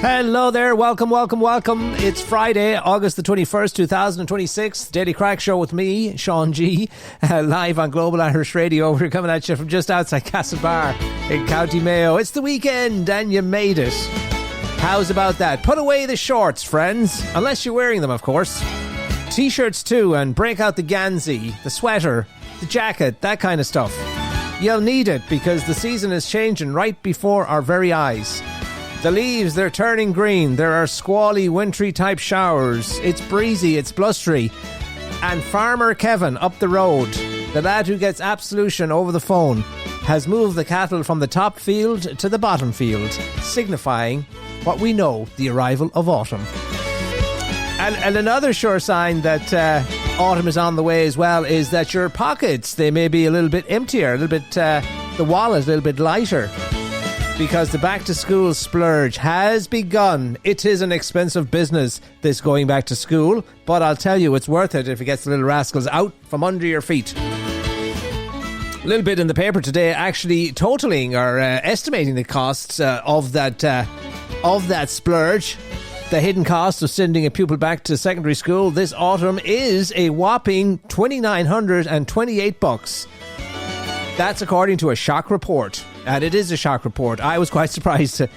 Hello there, welcome. It's Friday, August the 21st, 2026. Daily Crack Show with me, Sean G, live on Global Irish Radio. We're coming at you from just outside Castlebar in County Mayo. It's the weekend and you made it. How's about that? Put away the shorts, friends. Unless you're wearing them, of course. T-shirts too, and break out the Gansey, the sweater, the jacket, that kind of stuff. You'll need it because the season is changing right before our very eyes. The leaves, they're turning green. There are squally, wintry type showers. It's breezy, it's blustery. And Farmer Kevin up the road, the lad who gets absolution over the phone, has moved the cattle from the top field to the bottom field, signifying what we know, the arrival of autumn. And another sure sign that autumn is on the way as well is that your pockets, they may be a little bit emptier, a little bit, the wallet a little bit lighter. Because the back-to-school splurge has begun. It is an expensive business, this going back to school, but I'll tell you, it's worth it if it gets the little rascals out from under your feet. A little bit in the paper today, actually totaling or estimating the costs of that splurge. The hidden cost of sending a pupil back to secondary school this autumn is a whopping $2,928. That's according to a shock report. And it is a shock report. I was quite surprised to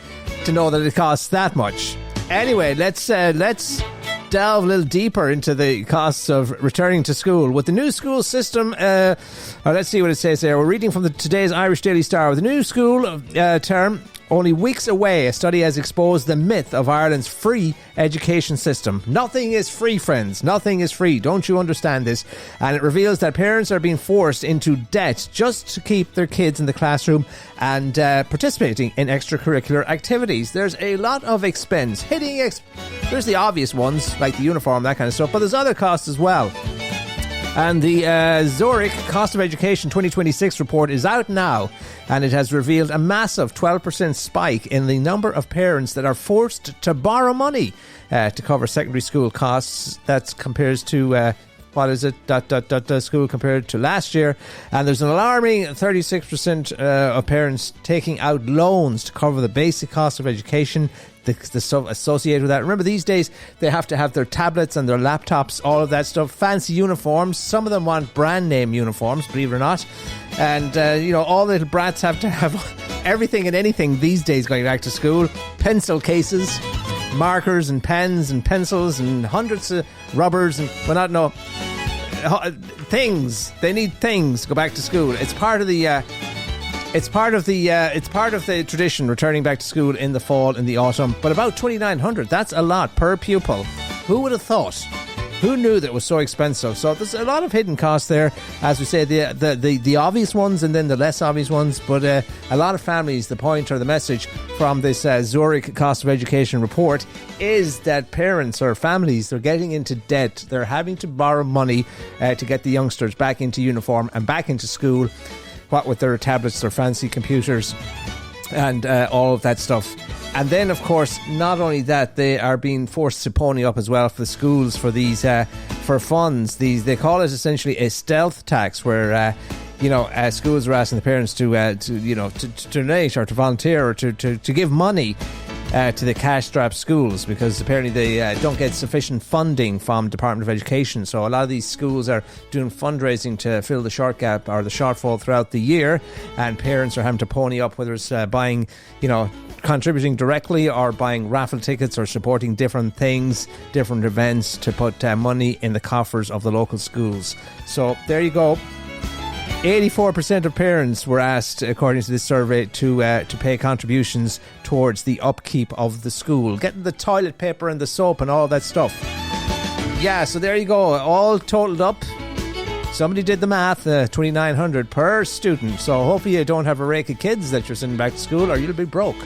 know that it costs that much. Anyway, let's delve a little deeper into the costs of returning to school. With the new school system, let's see what it says there. We're reading from today's Irish Daily Star. With the new school term only weeks away, a study has exposed the myth of Ireland's free education system. Nothing is free, friends. Nothing is free. Don't you understand this? And it reveals that parents are being forced into debt just to keep their kids in the classroom and participating in extracurricular activities. There's a lot of expense. There's the obvious ones, like the uniform, that kind of stuff, but there's other costs as well. And the Zurich Cost of Education 2026 report is out now, and it has revealed a massive 12% spike in the number of parents that are forced to borrow money to cover secondary school costs. That compares to school compared to last year. And there's an alarming 36% of parents taking out loans to cover the basic cost of education, the stuff associated with that. Remember, these days they have to have their tablets and their laptops, all of that stuff, fancy uniforms. Some of them want brand name uniforms, believe it or not. And all little brats have to have everything and anything these days going back to school. Pencil cases, markers and pens and pencils and hundreds of rubbers and things. They need things to go back to school. It's part of the tradition, returning back to school in the fall, in the autumn. But about $2,900, that's a lot per pupil. Who would have thought? Who knew that it was so expensive? So there's a lot of hidden costs there, as we say, the obvious ones and then the less obvious ones. But a lot of families, the point or the message from this Zurich Cost of Education report is that parents or families, they're getting into debt. They're having to borrow money to get the youngsters back into uniform and back into school. What with their tablets, their fancy computers, and all of that stuff. And then, of course, not only that, they are being forced to pony up as well for the schools for these for funds. They call it essentially a stealth tax, where schools are asking the parents to donate or to volunteer or to give money to the cash-strapped schools, because apparently they don't get sufficient funding from Department of Education. So a lot of these schools are doing fundraising to fill the short gap or the shortfall throughout the year, and parents are having to pony up, whether it's buying, contributing directly or buying raffle tickets or supporting different things, different events to put money in the coffers of the local schools. So there you go. 84% of parents were asked, according to this survey, to pay contributions towards the upkeep of the school, getting the toilet paper and the soap and all that stuff. Yeah, so there you go, all totaled up. Somebody did the math, $2,900 per student. So hopefully you don't have a rake of kids that you're sending back to school, or you'll be broke.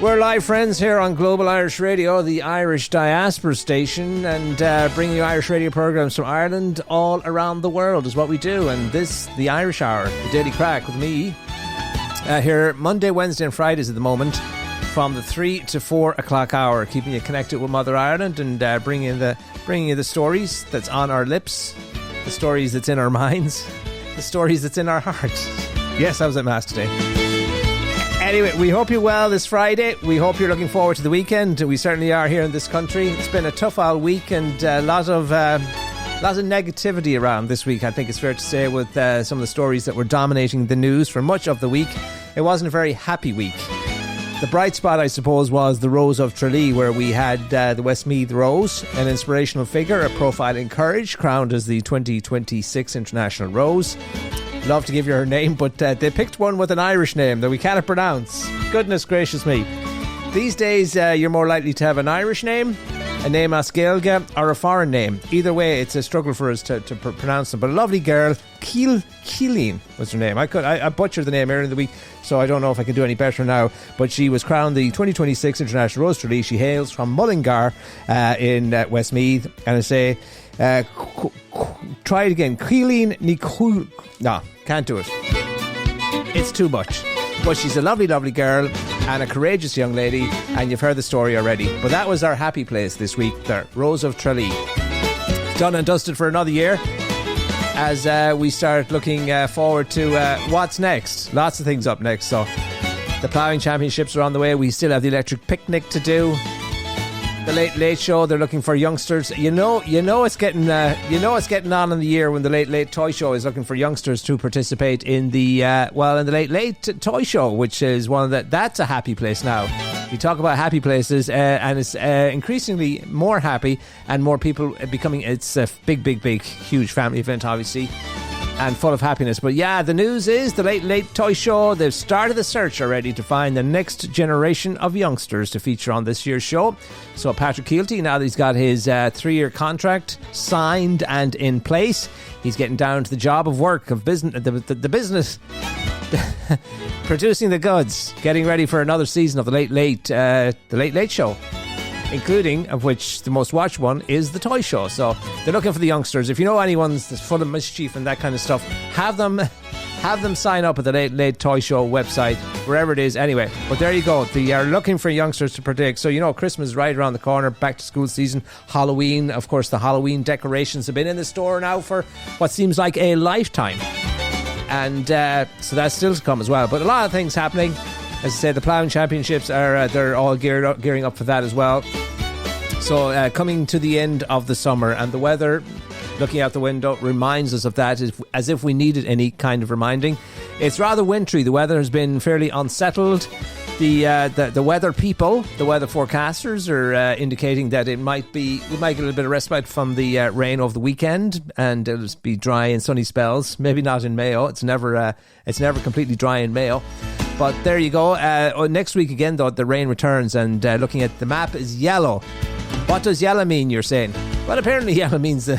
We're live, friends, here on Global Irish Radio, the Irish diaspora station, and bringing you Irish radio programs from Ireland all around the world is what we do. And this, the Irish Hour, the Daily Crack with me, here Monday, Wednesday and Fridays at the moment, from the 3 to 4 o'clock hour, keeping you connected with Mother Ireland and bringing you the stories that's on our lips, the stories that's in our minds, the stories that's in our hearts. Yes, I was at Mass today. Anyway, we hope you're well this Friday. We hope you're looking forward to the weekend. We certainly are here in this country. It's been a tough all week and a lot of negativity around this week, I think it's fair to say, with some of the stories that were dominating the news for much of the week. It wasn't a very happy week. The bright spot, I suppose, was the Rose of Tralee, where we had the Westmeath Rose, an inspirational figure, a profile in courage, crowned as the 2026 International Rose. Love to give you her name, but they picked one with an Irish name that we cannot pronounce. Goodness gracious me. These days, you're more likely to have an Irish name, a name Asgailga, or a foreign name. Either way, it's a struggle for us to pronounce them. But a lovely girl, Keeleen was her name. I butchered the name earlier in the week, so I don't know if I can do any better now. But she was crowned the 2026 International Rose Tralee. She hails from Mullingar in Westmeath. And I say, try it again. Keeleen Nicole. No, can't do it. It's too much. But she's a lovely, lovely girl and a courageous young lady, and you've heard the story already. But that was our happy place this week, the Rose of Tralee. Done and dusted for another year as we start looking forward to what's next. Lots of things up next. So the ploughing championships are on the way. We still have the electric picnic to do. The Late Late Show, they're looking for youngsters. You know it's getting on in the year when the Late Late Toy Show is looking for youngsters to participate in the in the Late Late Toy Show, which is that's a happy place now. We talk about happy places, and it's increasingly more happy and more people becoming. It's a big, huge family event, obviously, and full of happiness. But yeah, the news is the Late Late Toy Show, they've started the search already to find the next generation of youngsters to feature on this year's show. So Patrick Keelty, now that he's got his 3-year contract signed and in place, he's getting down to the job of work of business, the business producing the goods, getting ready for another season of the Late Late Show, including of which the most watched one is the Toy Show. So they're looking for the youngsters. If you know anyone that's full of mischief and that kind of stuff, have them sign up at the Late Late Toy Show website, wherever it is anyway. But there you go, they are looking for youngsters to predict. So Christmas is right around the corner, back to school season, Halloween, of course the Halloween decorations have been in the store now for what seems like a lifetime, and so that's still to come as well. But a lot of things happening. As I said, the ploughing championships are they're all gearing up for that as well. So coming to the end of the summer, and the weather, looking out the window, reminds us of that, as if we needed any kind of reminding. It's rather wintry. The weather has been fairly unsettled. The weather people, the weather forecasters, are indicating that we might get a little bit of respite from the rain over the weekend, and it'll be dry and sunny spells. Maybe not in Mayo. It's never completely dry in Mayo. But there you go. Next week again, though, the rain returns, and looking at the map is yellow. What does yellow mean, you're saying? Well, apparently yellow means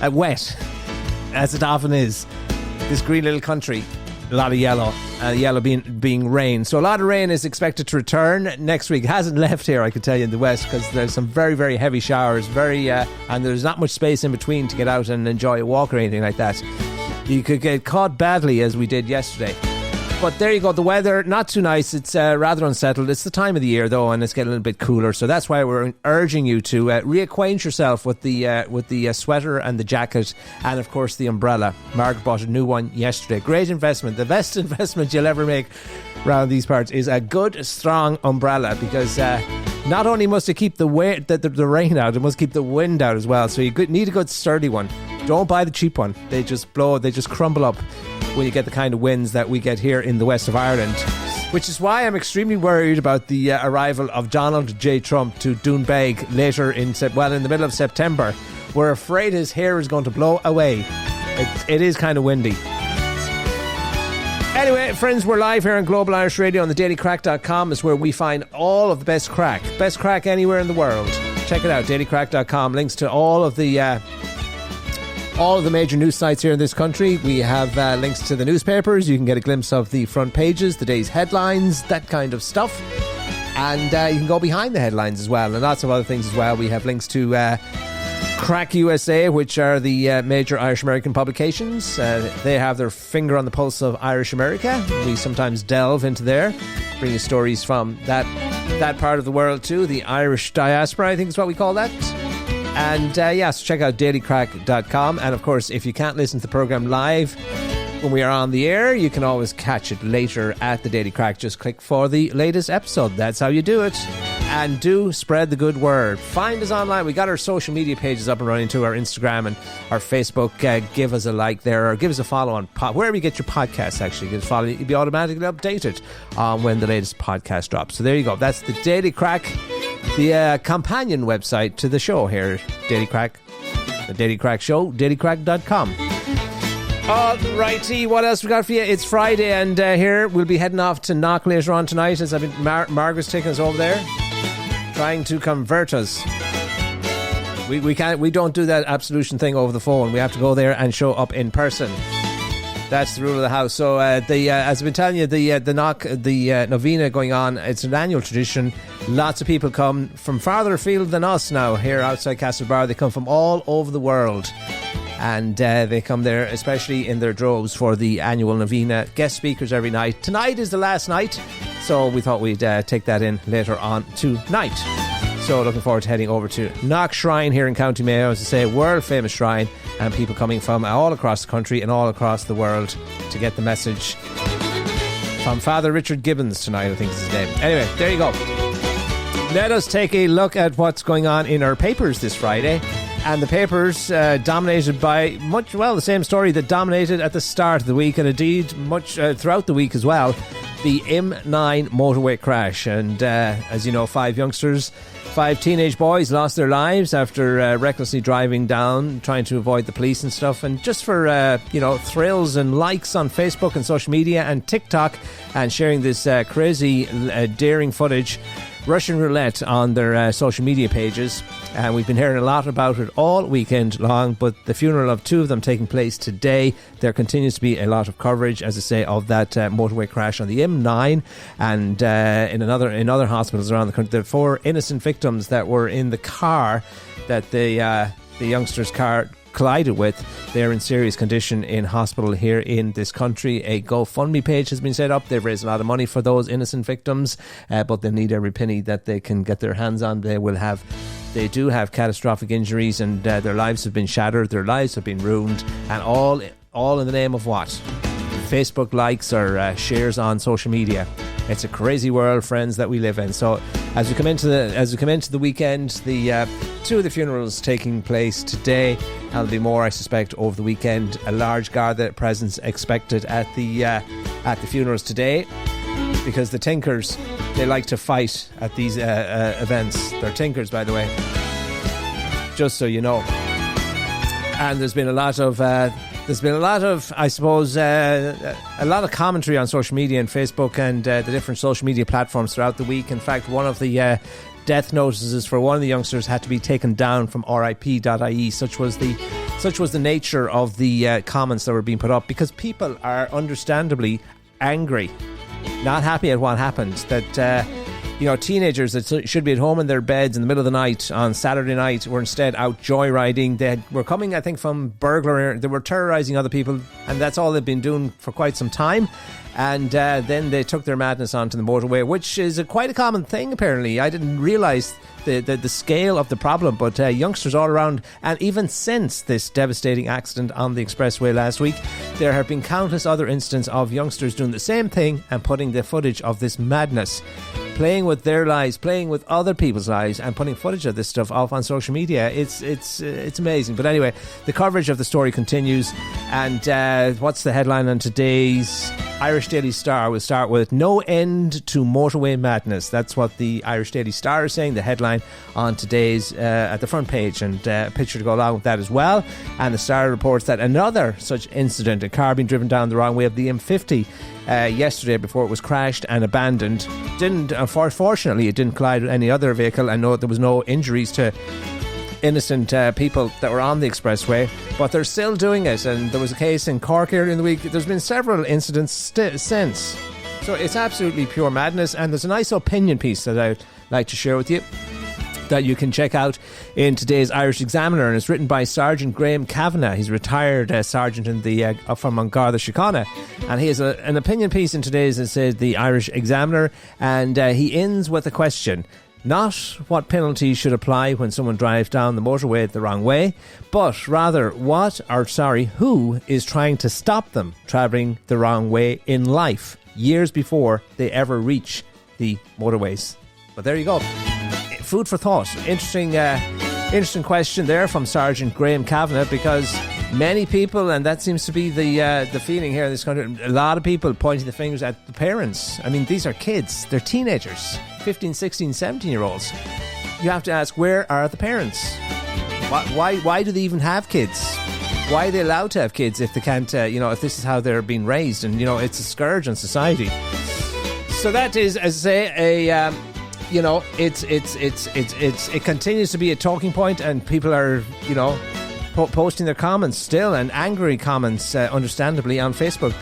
wet, as it often is. This green little country, a lot of yellow. Yellow being rain. So a lot of rain is expected to return next week. It hasn't left here, I can tell you, in the west, because there's some very, very heavy showers, and there's not much space in between to get out and enjoy a walk or anything like that. You could get caught badly, as we did yesterday. But there you go, the weather, not too nice. It's rather unsettled. It's the time of the year, though, and it's getting a little bit cooler. So that's why we're urging you to reacquaint yourself with the sweater and the jacket, and, of course, the umbrella. Mark bought a new one yesterday. Great investment. The best investment you'll ever make around these parts is a good, strong umbrella, because not only must it keep the rain out, it must keep the wind out as well. So you need a good, sturdy one. Don't buy the cheap one. They just crumble up when you get the kind of winds that we get here in the west of Ireland. Which is why I'm extremely worried about the arrival of Donald J. Trump to Doonbeg later in the middle of September. We're afraid his hair is going to blow away. It is kind of windy. Anyway, friends, we're live here on Global Irish Radio on the dailycrack.com. is where we find all of the best crack anywhere in the world. Check it out, dailycrack.com. Links to all of the major news sites here in this country. We have links to the newspapers. You can get a glimpse of the front pages, the day's headlines, that kind of stuff. And you can go behind the headlines as well, and lots of other things as well. We have links to Crack USA, which are the major Irish American publications. They have their finger on the pulse of Irish America. We sometimes delve into there, bring you stories from that part of the world too. The Irish diaspora, I think is what we call that. And so check out dailycrack.com. And of course, if you can't listen to the programme live, when we are on the air. You can always catch it later at the Daily Crack. Just click for the latest episode. That's how you do it. And do spread the good word. Find us online. We got our social media pages up and running too, our Instagram and our Facebook. Give us a like there, or give us a follow on wherever you get your podcasts. Actually, give us a follow. You'll be automatically updated when the latest podcast drops. So there you go. That's the Daily Crack, the companion website to the show here, Daily Crack, the Daily Crack Show, dailycrack.com. Alrighty, what else we got for you? It's Friday, and here we'll be heading off to Knock later on tonight, as I've been Margaret's taking us over there, trying to convert us. We can't. We don't do that absolution thing over the phone. We have to go there and show up in person. That's the rule of the house. So as I've been telling you, the Knock, the novena going on. It's an annual tradition. Lots of people come from farther afield than us now here outside Castlebar. They come from all over the world. And they come there, especially in their droves, for the annual novena. Guest speakers every night. Tonight is the last night, so we thought we'd take that in later on tonight. So looking forward to heading over to Knock Shrine here in County Mayo. As I say, world famous shrine, and people coming from all across the country and all across the world to get the message from Father Richard Gibbons tonight, I think is his name. Anyway, there you go. Let us take a look at what's going on in our papers this Friday. And the papers dominated by the same story that dominated at the start of the week, and indeed much throughout the week as well, the M9 motorway crash. And as you know, 5 teenage boys lost their lives after recklessly driving down, trying to avoid the police and stuff. And just for, thrills and likes on Facebook and social media and TikTok, and sharing this crazy, daring footage, Russian roulette on their social media pages. And we've been hearing a lot about it all weekend long, but the funeral of 2 of them taking place today. There continues to be a lot of coverage, as I say, of that motorway crash on the M9, and in other hospitals around the country. There are 4 innocent victims that were in the car that the youngster's car collided with. They're in serious condition in hospital here in this country. A GoFundMe page has been set up. They've raised a lot of money for those innocent victims, but they need every penny that they can get their hands on. They do have catastrophic injuries, and their lives have been shattered, their lives have been ruined, and all in the name of what? Facebook likes or shares on social media. It's a crazy world, friends, that we live in. So as we come into the weekend, the 2 of the funerals taking place today. There'll be more, I suspect, over the weekend. A large Garda presence expected at the funerals today, because the Tinkers, they like to fight at these events. They're Tinkers, by the way, just so you know. And there's been a lot of, I suppose, a lot of commentary on social media and Facebook and the different social media platforms throughout the week. In fact, one of the death notices for one of the youngsters had to be taken down from RIP.ie. Such was the nature of the comments that were being put up, because people are understandably angry, not happy at what happened. That teenagers that should be at home in their beds in the middle of the night on Saturday night were instead out joyriding. They were coming, I think, from burglary. They were terrorising other people, and that's all they've been doing for quite some time. And then they took their madness onto the motorway, which is quite a common thing, apparently. I didn't realise the scale of the problem, but youngsters all around. And even since this devastating accident on the expressway last week, there have been countless other incidents of youngsters doing the same thing and putting the footage of this madness, playing with their lives, playing with other people's lives, and putting footage of this stuff off on social media. It's amazing. But anyway, the coverage of the story continues. And what's the headline on today's Irish Daily Star? We'll start with "No End to Motorway Madness." That's what the Irish Daily Star is saying, the headline on today's at the front page, and a picture to go along with that as well. And the Star reports that another such incident, a car being driven down the wrong way of the M50 yesterday before it was crashed and abandoned. Fortunately, it didn't collide with any other vehicle. I know there was no injuries to innocent people that were on the expressway, but they're still doing it. And there was a case in Cork earlier in the week. There's been several incidents since. So it's absolutely pure madness. And there's a nice opinion piece that I'd like to share with you that you can check out in today's Irish Examiner, and it's written by Sergeant Graham Kavanagh. He's a retired sergeant in the up from Garda Síochána, and he has an opinion piece in today's, it says, the Irish Examiner, and he ends with a question: Not what penalties should apply when someone drives down the motorway the wrong way, but rather who is trying to stop them travelling the wrong way in life years before they ever reach the motorways. But there you go. Food for thought. Interesting question there from Sergeant Graham Kavanagh, because many people, and that seems to be the feeling here in this country, a lot of people pointing the fingers at the parents. I mean, these are kids. They're teenagers, 15, 16, 17-year-olds. You have to ask, where are the parents? Why do they even have kids? Why are they allowed to have kids if they can't, if this is how they're being raised? And, it's a scourge on society. So that is, as I say, it continues to be a talking point, and people are, posting their comments still, and angry comments, understandably, on Facebook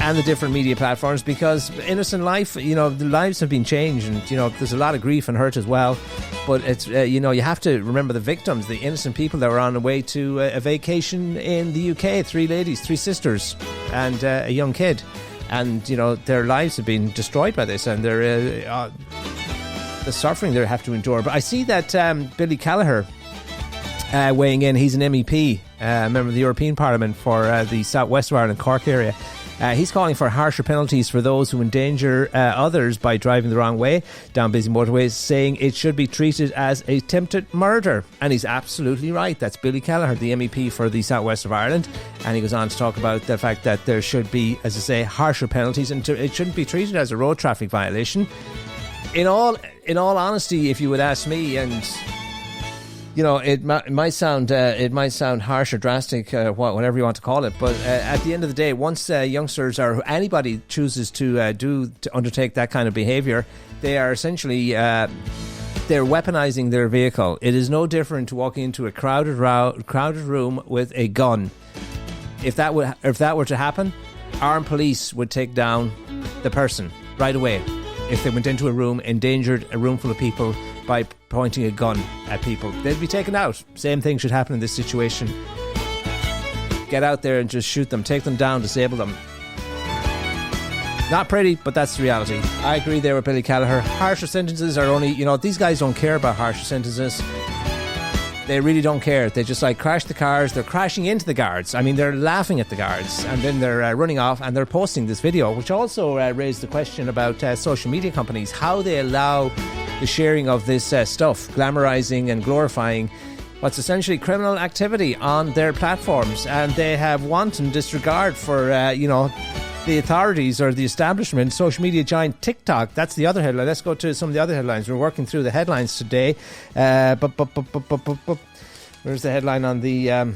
and the different media platforms, because innocent life, the lives have been changed, and there's a lot of grief and hurt as well. But it's you have to remember the victims, the innocent people that were on the way to a vacation in the UK. 3 ladies, 3 sisters, and a young kid. And, their lives have been destroyed by this, and they're the suffering they have to endure. But I see that Billy Kelleher weighing in. He's an MEP, member of the European Parliament for the South West of Ireland, Cork area. He's calling for harsher penalties for those who endanger others by driving the wrong way down busy motorways, saying it should be treated as attempted murder. And he's absolutely right. That's Billy Kelleher, the MEP for the South West of Ireland. And he goes on to talk about the fact that there should be, as I say, harsher penalties, and it shouldn't be treated as a road traffic violation. In all honesty, if you would ask me, and it might sound harsh or drastic, whatever you want to call it, but at the end of the day, once youngsters or anybody chooses to undertake that kind of behaviour, they are essentially they're weaponizing their vehicle. It is no different to walking into a crowded room with a gun. If that were to happen, armed police would take down the person right away. If they went into a room, endangered a room full of people by pointing a gun at people, they'd be taken out. Same thing should happen in this situation. Get out there and just shoot them, take them down, disable them. Not pretty, but that's the reality. I agree there with Billy Kelleher. Harsher sentences are only, these guys don't care about harsher sentences. They really don't care. They just crash the cars. They're crashing into the guards. I mean, they're laughing at the guards, and then they're running off, and they're posting this video, which also raised the question about social media companies, how they allow the sharing of this stuff, glamorizing and glorifying what's essentially criminal activity on their platforms. And they have wanton disregard for, the authorities or the establishment. Social media giant TikTok, that's the other headline. Let's go to some of the other headlines. We're working through the headlines today. Where's the headline on the...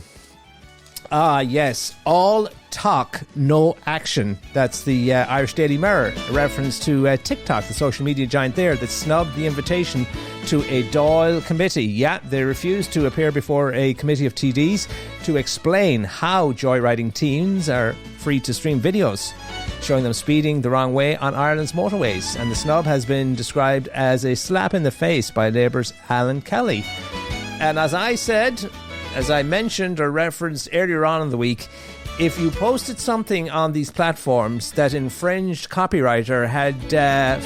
yes, all talk, no action. That's the Irish Daily Mirror, a reference to TikTok, the social media giant there that snubbed the invitation to a Dáil committee. Yeah, they refused to appear before a committee of TDs to explain how joyriding teens are free to stream videos showing them speeding the wrong way on Ireland's motorways. And the snub has been described as a slap in the face by Labour's Alan Kelly. And as I mentioned or referenced earlier on in the week, if you posted something on these platforms that infringed copyright or had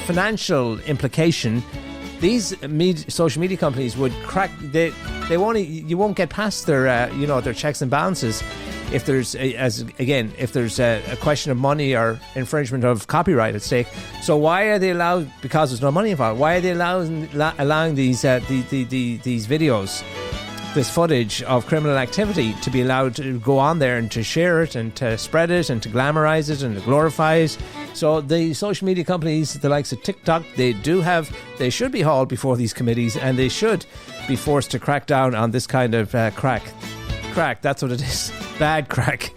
financial implication, these social media companies would crack. You won't get past their their checks and balances if there's a question of money or infringement of copyright at stake. So why are they allowed? Because there's no money involved. Why are they allowing these videos, this footage of criminal activity, to be allowed to go on there and to share it and to spread it and to glamorize it and to glorify it? So the social media companies, the likes of TikTok, they should be hauled before these committees, and they should be forced to crack down on this kind of crack. That's what it is. Bad crack.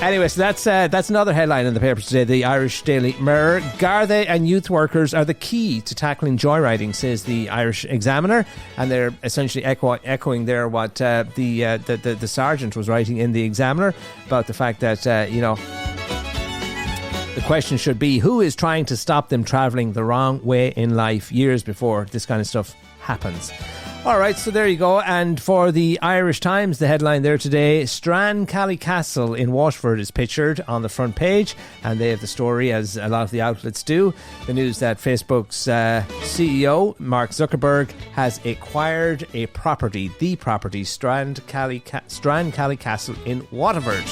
Anyway, so that's another headline in the papers today, the Irish Daily Mirror. Gardaí and youth workers are the key to tackling joyriding, says the Irish Examiner, and they're essentially echoing there what the sergeant was writing in the Examiner about the fact that the question should be, who is trying to stop them travelling the wrong way in life years before this kind of stuff happens? All right, so there you go. And for the Irish Times, the headline there today, Castle in Waterford is pictured on the front page, and they have the story, as a lot of the outlets do. The news that Facebook's CEO, Mark Zuckerberg, has acquired a property, the property, Castle in Waterford.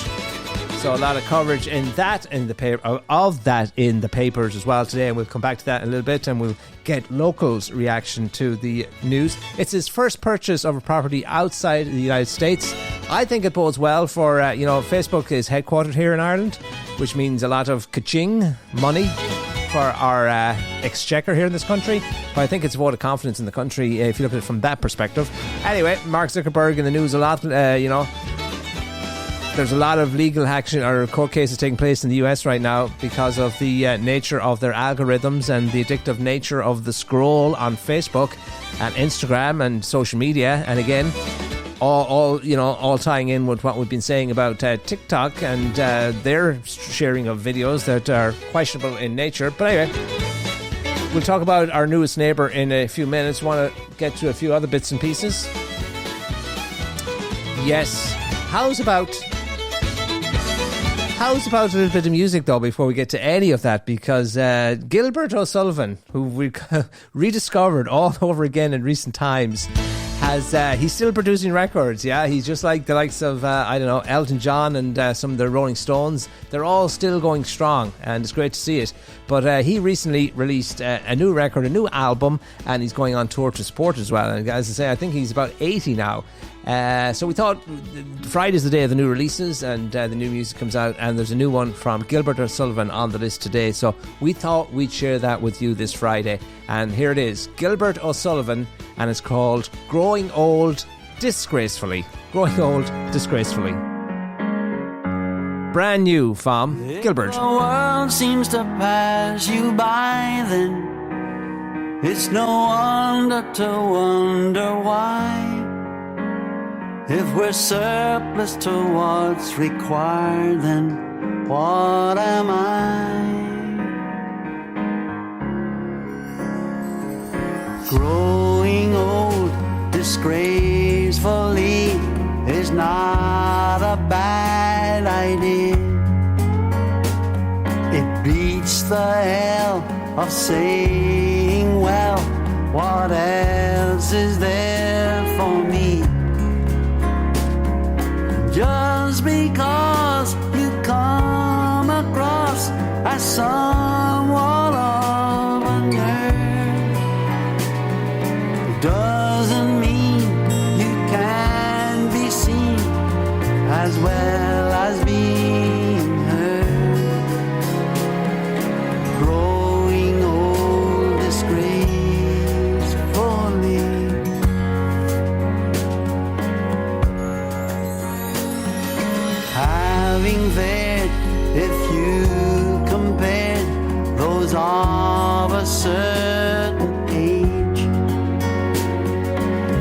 So a lot of coverage in that in the paper, of that in the papers as well today, and we'll come back to that in a little bit, and we'll get locals' reaction to the news. It's his first purchase of a property outside the United States. I think it bodes well for Facebook is headquartered here in Ireland, which means a lot of ka-ching money for our exchequer here in this country. But I think it's a vote of confidence in the country if you look at it from that perspective. Anyway, Mark Zuckerberg in the news a lot. There's a lot of legal action or court cases taking place in the US right now because of the nature of their algorithms and the addictive nature of the scroll on Facebook and Instagram and social media. And again, all tying in with what we've been saying about TikTok and their sharing of videos that are questionable in nature. But anyway, we'll talk about our newest neighbour in a few minutes. Want to get to a few other bits and pieces. Yes, how's about a little bit of music, though, before we get to any of that? Because Gilbert O'Sullivan, who we rediscovered all over again in recent times, he's still producing records. Yeah, he's just like the likes of Elton John and some of the Rolling Stones. They're all still going strong, and it's great to see it. But he recently released a new record, a new album, and he's going on tour to support as well. And as I say, I think he's about 80 now. So we thought Friday's the day of the new releases, and the new music comes out, and there's a new one from Gilbert O'Sullivan on the list today. So we thought we'd share that with you this Friday. And here it is, Gilbert O'Sullivan, and it's called Growing Old Disgracefully. Growing Old Disgracefully. Brand new from Gilbert. The world seems to pass you by then. It's no wonder to wonder why. If we're surplus to what's required, then what am I? Growing old disgracefully is not a bad idea. It beats the hell of saying, well, what else is there for me? Just because you come across as somewhat of a nerd doesn't mean you can be seen as well as being heard. Growing old disgracefully. Having fared, if you compared those of a certain age,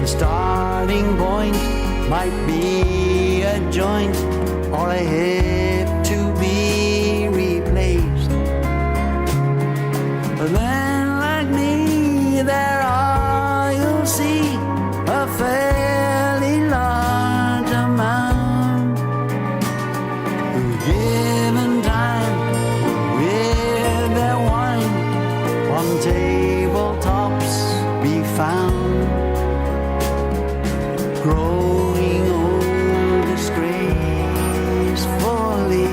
the starting point might be a joint or a hip to be replaced. But then, like me, there are, you'll see, a fairly large amount. Given time, with their wine on tabletops be found. Growing old disgracefully.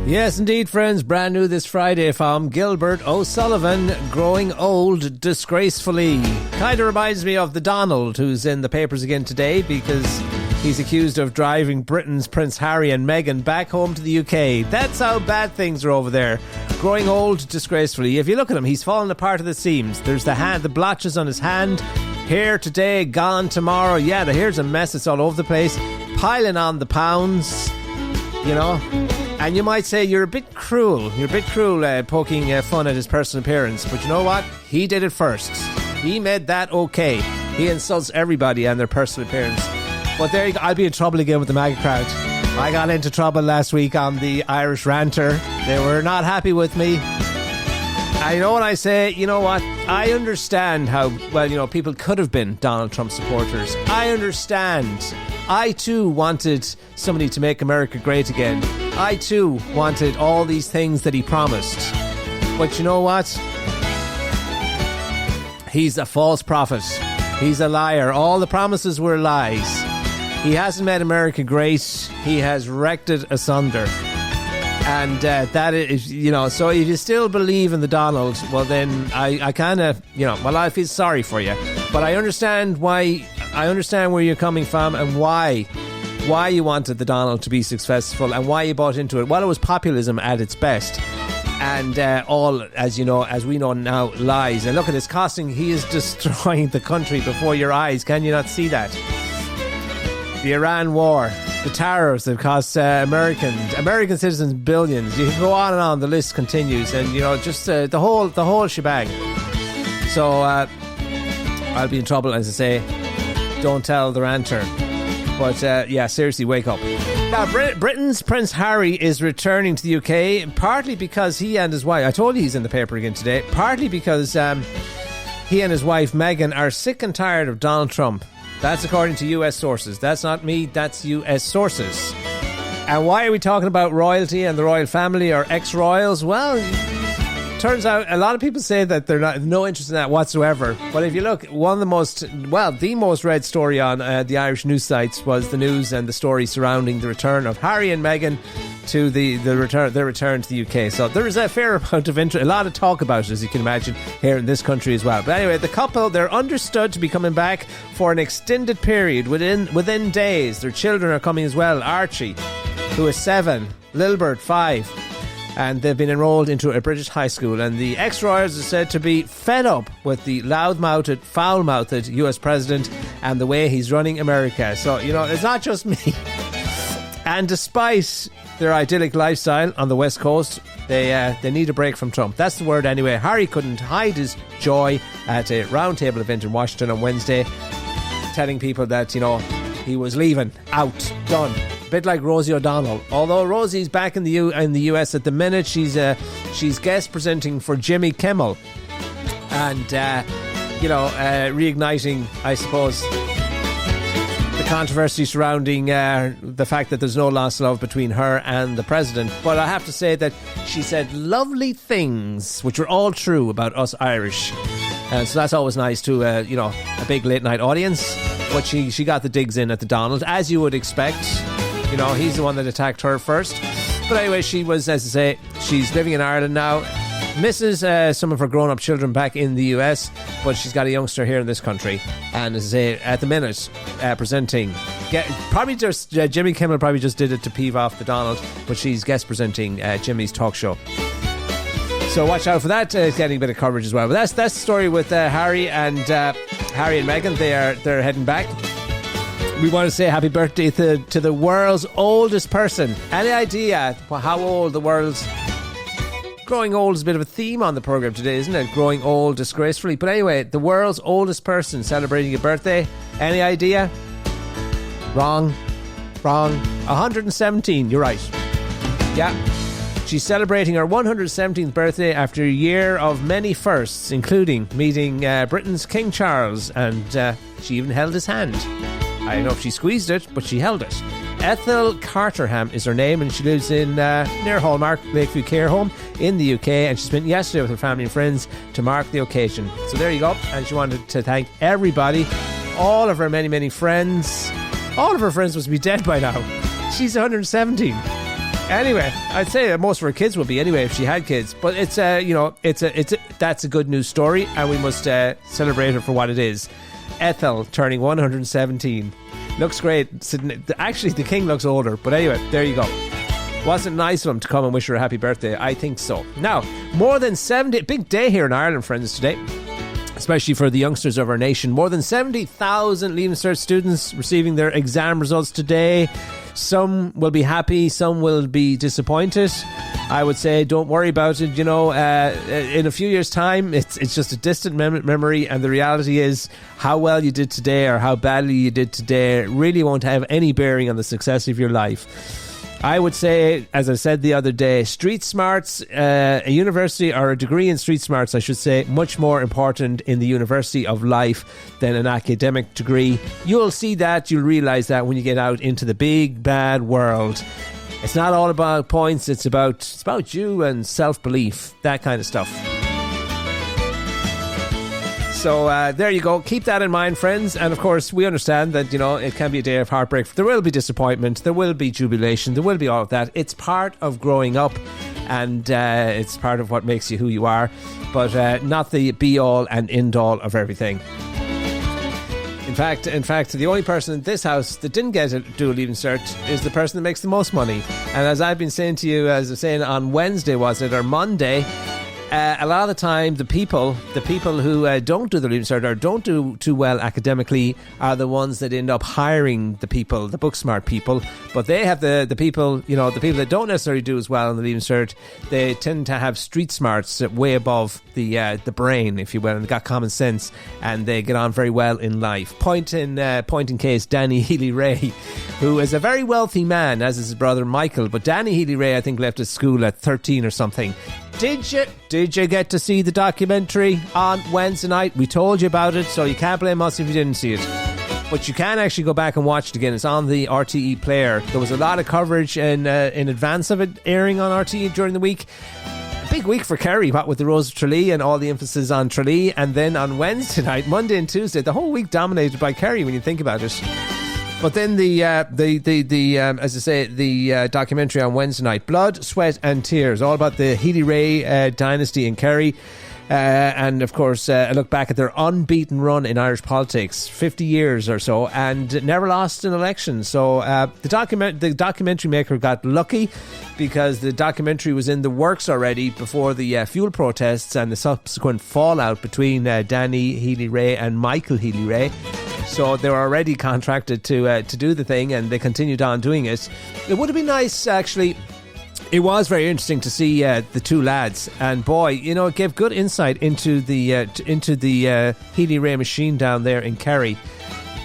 Yes, indeed, friends. Brand new this Friday from Gilbert O'Sullivan, Growing Old Disgracefully. Kind of reminds me of the Donald, who's in the papers again today because he's accused of driving Britain's Prince Harry and Meghan back home to the UK. That's how bad things are over there. Growing old disgracefully. If you look at him, he's fallen apart at the seams. There's the blotches on his hand. Here today, gone tomorrow. Yeah, here's a mess. It's all over the place. Piling on the pounds, you know. And you might say you're a bit cruel. You're a bit cruel poking fun at his personal appearance. But you know what? He did it first. He made that okay. He insults everybody and their personal appearance. But there you go. I'll be in trouble again with the MAGA crowd. I got into trouble last week on the Irish Ranter. They were not happy with me. And you know what I say? You know what? I understand how, well, you know, people could have been Donald Trump supporters. I understand. I too wanted somebody to make America great again. I too wanted all these things that he promised. But you know what? He's a false prophet. He's a liar. All the promises were lies. He hasn't made America great. He has wrecked it asunder. And that is, you know, so if you still believe in the Donald, well then I kind of, you know, well, I feel sorry for you. But I understand why, I understand where you're coming from and why you wanted the Donald to be successful and why you bought into it. Well, it was populism at its best. And all, as you know, as we know now, lies. And look at his costing. He is destroying the country before your eyes. Can you not see that? The Iran war, the tariffs that cost American citizens billions. You can go on and on. The list continues, and you know, just the whole shebang. So I'll be in trouble, as I say. Don't tell the ranter. But yeah, seriously, wake up. Now, Britain's Prince Harry is returning to the UK, partly because he and his wife, I told you he's in the paper again today, partly because he and his wife Meghan are sick and tired of Donald Trump. That's according to US sources. That's not me, that's US sources. And why are we talking about royalty and the royal family or ex-royals? Well, turns out a lot of people say that they're not no interest in that whatsoever. But if you look, the most read story on the Irish news sites was the news and the story surrounding the return of Harry and Meghan to their return to the UK. So there is a fair amount of interest, a lot of talk about it, as you can imagine, here in this country as well. But anyway, the couple, they're understood to be coming back for an extended period within days. Their children are coming as well. Archie, who is 7, Lilbert, 5. And they've been enrolled into a British high school. And the ex-royals are said to be fed up with the loud-mouthed, foul-mouthed US president and the way he's running America. So, you know, it's not just me. And despite their idyllic lifestyle on the West Coast, they need a break from Trump. That's the word anyway. Harry couldn't hide his joy at a roundtable event in Washington on Wednesday, telling people that, you know, he was leaving, out, done. A bit like Rosie O'Donnell. Although Rosie's back in the US at the minute, she's guest presenting for Jimmy Kimmel, and reigniting, I suppose, the controversy surrounding the fact that there's no lost love between her and the president. But I have to say that she said lovely things, which were all true about us Irish, and so that's always nice to a big late night audience. But she got the digs in at the Donald, as you would expect. You know, he's the one that attacked her first. But anyway, she was, as I say, she's living in Ireland now. Misses some of her grown-up children back in the US, but she's got a youngster here in this country. And as I say, at the minute, presenting, probably just Jimmy Kimmel probably just did it to peeve off the Donald, but she's guest presenting Jimmy's talk show. So watch out for that. It's getting a bit of coverage as well. But that's the story with Harry and Meghan. They're heading back. We want to say happy birthday to the world's oldest person. Any idea how old the world's... Growing old is a bit of a theme on the programme today, isn't it? Growing old disgracefully. But anyway, the world's oldest person celebrating a birthday. Any idea? Wrong. 117, you're right. Yeah. She's celebrating her 117th birthday after a year of many firsts, including meeting Britain's King Charles, and she even held his hand. I don't know if she squeezed it, but she held it. Ethel Carterham is her name, and she lives in near Hallmark, Lakeview Care Home in the UK, and she spent yesterday with her family and friends to mark the occasion. So there you go, and she wanted to thank everybody, all of her many, many friends. All of her friends must be dead by now. She's 117. Anyway, I'd say most of her kids would be anyway if she had kids. But it's that's a good news story, and we must celebrate her for what it is. Ethel turning 117. Looks great. Actually, the king looks older. But anyway, there you go. Wasn't nice of him to come and wish her a happy birthday? I think so. Now, more than 70... Big day here in Ireland, friends, today. Especially for the youngsters of our nation. More than 70,000 Leaving Cert students receiving their exam results today. Some will be happy, some will be disappointed. I would say don't worry about it. In a few years' time, it's just a distant memory, and the reality is how well you did today or how badly you did today really won't have any bearing on the success of your life. I would say, as I said the other day, street smarts, a university or a degree in street smarts, I should say, much more important in the university of life than an academic degree. You'll see that, you'll realise that when you get out into the big, bad world. It's not all about points, it's about you and self-belief, that kind of stuff. So there you go. Keep that in mind, friends. And of course, we understand that, it can be a day of heartbreak. There will be disappointment. There will be jubilation. There will be all of that. It's part of growing up, and it's part of what makes you who you are. But not the be-all and end-all of everything. In fact, the only person in this house that didn't get to do a Leaving Cert is the person that makes the most money. And as I've been saying to you, as I was saying on Wednesday, was it, or Monday... a lot of the time, the people who don't do the Leaving Cert or don't do too well academically are the ones that end up hiring the people, the book smart people. But they have the people, the people that don't necessarily do as well in the Leaving Cert. They tend to have street smarts way above the brain, if you will, and they got common sense, and they get on very well in life. Point in case, Danny Healy-Rae, who is a very wealthy man, as is his brother Michael. But Danny Healy-Rae, I think, left his school at 13 or something. Did you get to see the documentary on Wednesday night? We told you about it, so you can't blame us if you didn't see it. But you can actually go back and watch it again. It's on the RTE player. There was a lot of coverage in advance of it airing on RTE during the week. Big week for Kerry, what with the Rose of Tralee and all the emphasis on Tralee. And then on Wednesday night, Monday and Tuesday, the whole week dominated by Kerry when you think about it. But then the as I say, the documentary on Wednesday night, Blood, Sweat and Tears, all about the Healy-Rae dynasty in Kerry. And of course, a look back at their unbeaten run in Irish politics, 50 years or so, and never lost an election. So the documentary maker got lucky because the documentary was in the works already before the fuel protests and the subsequent fallout between Danny Healy-Rae and Michael Healy-Rae. So they were already contracted to do the thing, and they continued on doing it. It would have been nice, actually. It was very interesting to see the two lads, and boy, it gave good insight into the Healy-Rae machine down there in Kerry.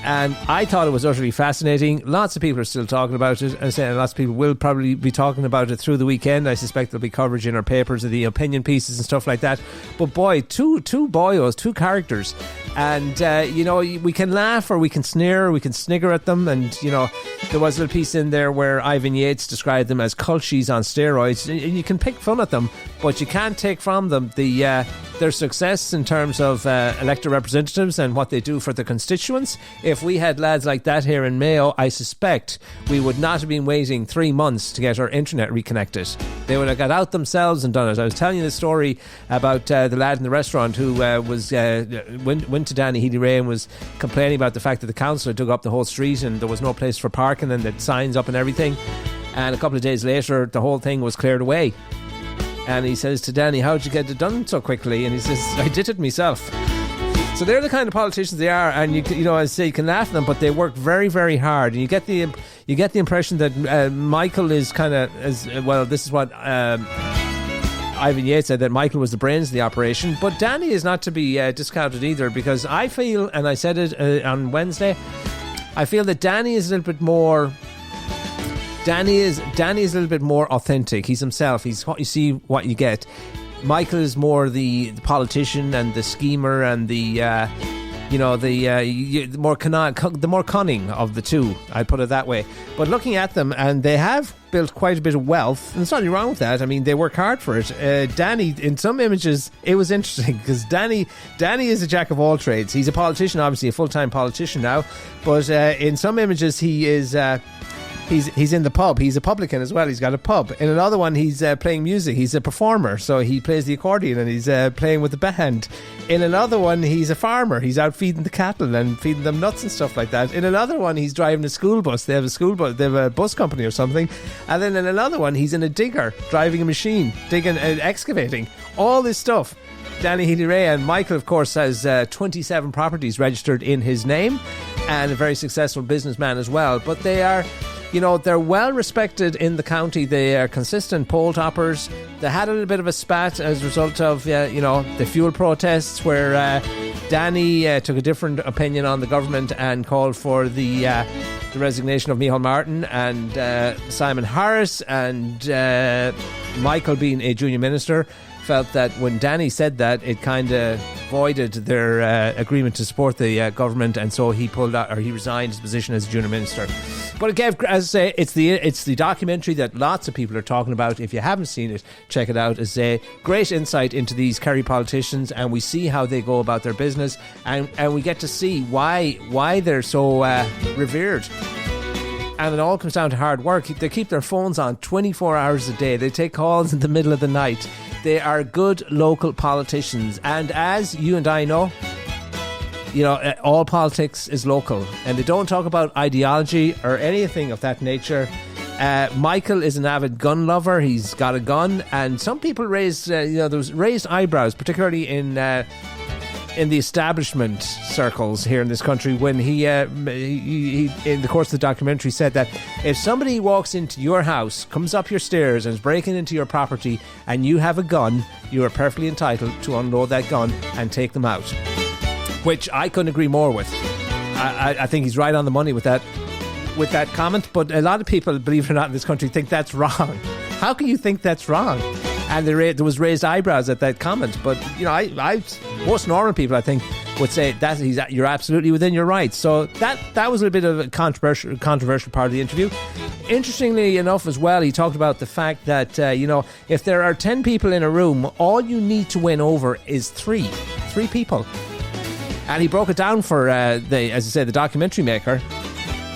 And I thought it was utterly fascinating. Lots of people are still talking about it, and lots of people will probably be talking about it through the weekend. I suspect there'll be coverage in our papers of the opinion pieces and stuff like that. But boy, two boyos, two characters. And, we can laugh or we can sneer or we can snigger at them. And, there was a little piece in there where Ivan Yates described them as culchies on steroids. And you can pick fun at them, but you can't take from them their success in terms of elected representatives and what they do for their constituents. If we had lads like that here in Mayo, I suspect we would not have been waiting 3 months to get our internet reconnected. They would have got out themselves and done it. I was telling you the story about the lad in the restaurant who went to Danny Healy-Rae and was complaining about the fact that the council had dug up the whole street and there was no place for parking and the signs up and everything. And a couple of days later, the whole thing was cleared away. And he says to Danny, how'd you get it done so quickly? And he says, I did it myself. So they're the kind of politicians they are, and you know, I say you can laugh at them, but they work very, very hard, and you get the impression that Michael is kind of as well. This is what Ivan Yates said, that Michael was the brains of the operation, but Danny is not to be discounted either, because I feel, and I said it on Wednesday, I feel that Danny is a little bit more. Danny is a little bit more authentic. He's himself. He's what you see, what you get. Michael is more the politician and the schemer and the more cunning of the two. I'd put it that way. But looking at them, and they have built quite a bit of wealth, and there's nothing wrong with that. I mean, they work hard for it. Danny, in some images, it was interesting because Danny is a jack of all trades. He's a politician, obviously a full-time politician now, but in some images he is. He's in the pub. He's a publican as well. He's got a pub. In another one, he's playing music. He's a performer, so he plays the accordion and he's playing with the band. In another one, he's a farmer. He's out feeding the cattle and feeding them nuts and stuff like that. In another one, he's driving a school bus. They have a school bus. They have a bus company or something. And then in another one, he's in a digger, driving a machine, digging and excavating. All this stuff. Danny Healy-Rae. And Michael, of course, has 27 properties registered in his name and a very successful businessman as well. But they are... they're well respected in the county. They are consistent poll toppers. They had a little bit of a spat as a result of, the fuel protests where Danny took a different opinion on the government and called for the resignation of Micheál Martin and Simon Harris, and Michael, being a junior minister, felt that when Danny said that, it kind of voided their agreement to support the government, and so he pulled out, or he resigned his position as junior minister. But it gave, as I say, it's the documentary that lots of people are talking about. If you haven't seen it, check it out. It's a great insight into these Kerry politicians, and we see how they go about their business, and we get to see why they're so revered. And it all comes down to hard work. They keep their phones on 24 hours a day. They take calls in the middle of the night. They are good local politicians. And as you and I know, all politics is local. And they don't talk about ideology or anything of that nature. Michael is an avid gun lover. He's got a gun. And some people raised, there was raised eyebrows, particularly in the establishment circles here in this country, when he in the course of the documentary said that if somebody walks into your house, comes up your stairs and is breaking into your property and you have a gun, you are perfectly entitled to unload that gun and take them out. Which I couldn't agree more with. I think he's right on the money with that comment, but a lot of people, believe it or not, in this country think that's wrong. How can you think that's wrong? And there was raised eyebrows at that comment. But, most normal people, I think, would say that you're absolutely within your rights. So that was a bit of a controversial part of the interview. Interestingly enough as well, he talked about the fact that, if there are 10 people in a room, all you need to win over is three people. And he broke it down for, the documentary maker.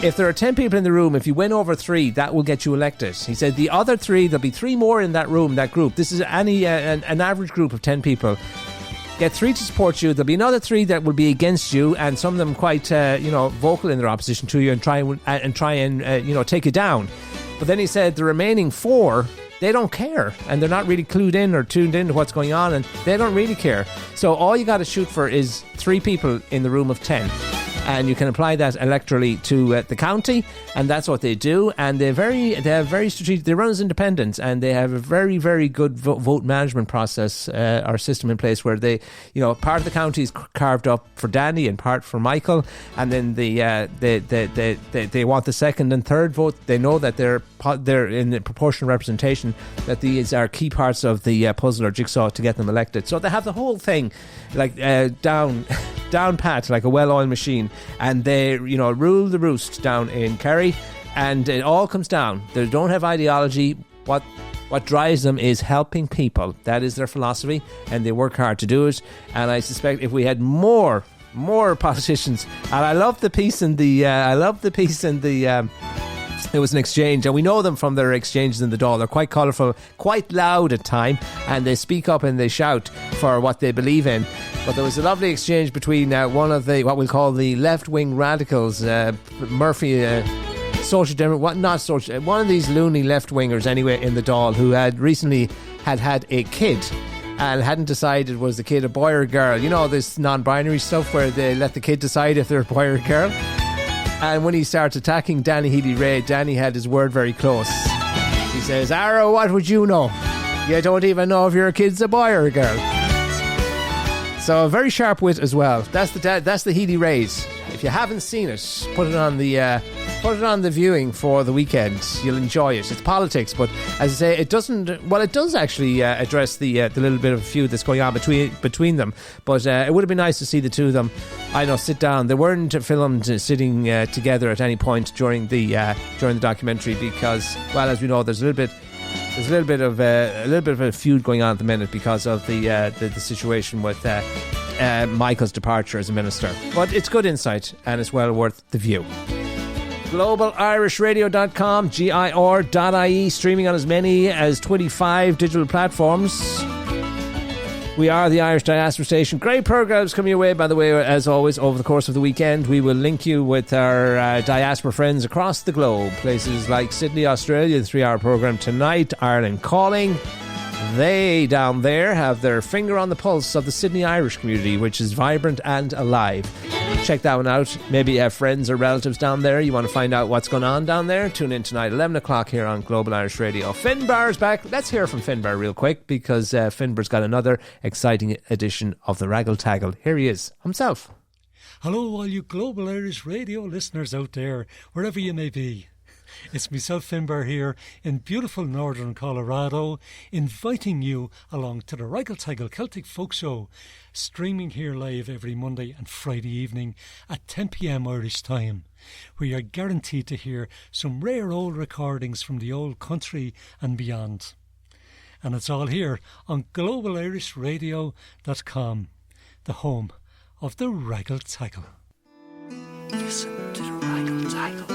If there are 10 people in the room, if you win over 3, that will get you elected. He said the other 3, there'll be 3 more in that room, that group. This is an average group of 10 people. Get 3 to support you. There'll be another 3 that will be against you, and some of them quite, vocal in their opposition to you and try and take you down. But then he said the remaining 4, they don't care, and they're not really clued in or tuned in to what's going on, and they don't really care. So all you got to shoot for is 3 people in the room of 10. And you can apply that electorally to the county, and that's what they do. And they have very strategic. They run as independents, and they have a very, very good vote management process or system in place where they, part of the county is carved up for Danny and part for Michael, and then they want the second and third vote. They know that they're in the proportional representation, that these are key parts of the puzzle or jigsaw to get them elected. So they have the whole thing like down pat, like a well-oiled machine. And they, rule the roost down in Kerry, and it all comes down. They don't have ideology. What drives them is helping people. That is their philosophy, and they work hard to do it. And I suspect if we had more politicians, and I love the piece in the, there was an exchange, and we know them from their exchanges in the Dáil. They're quite colourful, quite loud at time, and they speak up and they shout for what they believe in. But there was a lovely exchange between one of the, what we'll call the left-wing radicals, Murphy, social democrat, one of these loony left-wingers anyway in the Dáil, who had recently had a kid and hadn't decided was the kid a boy or a girl. This non-binary stuff where they let the kid decide if they're a boy or a girl. And when he starts attacking Danny Healy-Rae, Danny had his word very close. He says, "Arrow, what would you know? You don't even know if your kid's a boy or a girl." So a very sharp wit as well. That's the Healy-Raes. If you haven't seen it, put it on the viewing for the weekend. You'll enjoy it. It's politics, but as I say, it doesn't. Well, it does actually address the little bit of feud that's going on between them. But it would have been nice to see the two of them, sit down. They weren't filmed sitting together at any point during the documentary because, well, as we know, there's a little bit of a feud going on at the minute because of the situation with Michael's departure as a minister. But it's good insight, and it's well worth the view. GlobalIrishRadio.com, GIR.ie, streaming on as many as 25 digital platforms. We are the Irish Diaspora Station. Great programmes coming your way, by the way, as always, over the course of the weekend. We will link you with our diaspora friends across the globe. Places like Sydney, Australia, the 3-hour programme tonight. Ireland Calling. They, down there, have their finger on the pulse of the Sydney Irish community, which is vibrant and alive. Check that one out. Maybe you have friends or relatives down there. You want to find out what's going on down there? Tune in tonight, 11 o'clock here on Global Irish Radio. Finbar's back. Let's hear from Finbar real quick, because Finbar's got another exciting edition of the Raggle Taggle. Here he is, himself. Hello, all you Global Irish Radio listeners out there, wherever you may be. It's myself, Finbar, here in beautiful northern Colorado, inviting you along to the Raggle Taggle Celtic Folk Show, streaming here live every Monday and Friday evening at 10 p.m. Irish time, where you're guaranteed to hear some rare old recordings from the old country and beyond. And it's all here on GlobalIrishRadio.com, the home of the Raggle Taggle. Listen to the Raggle Taggle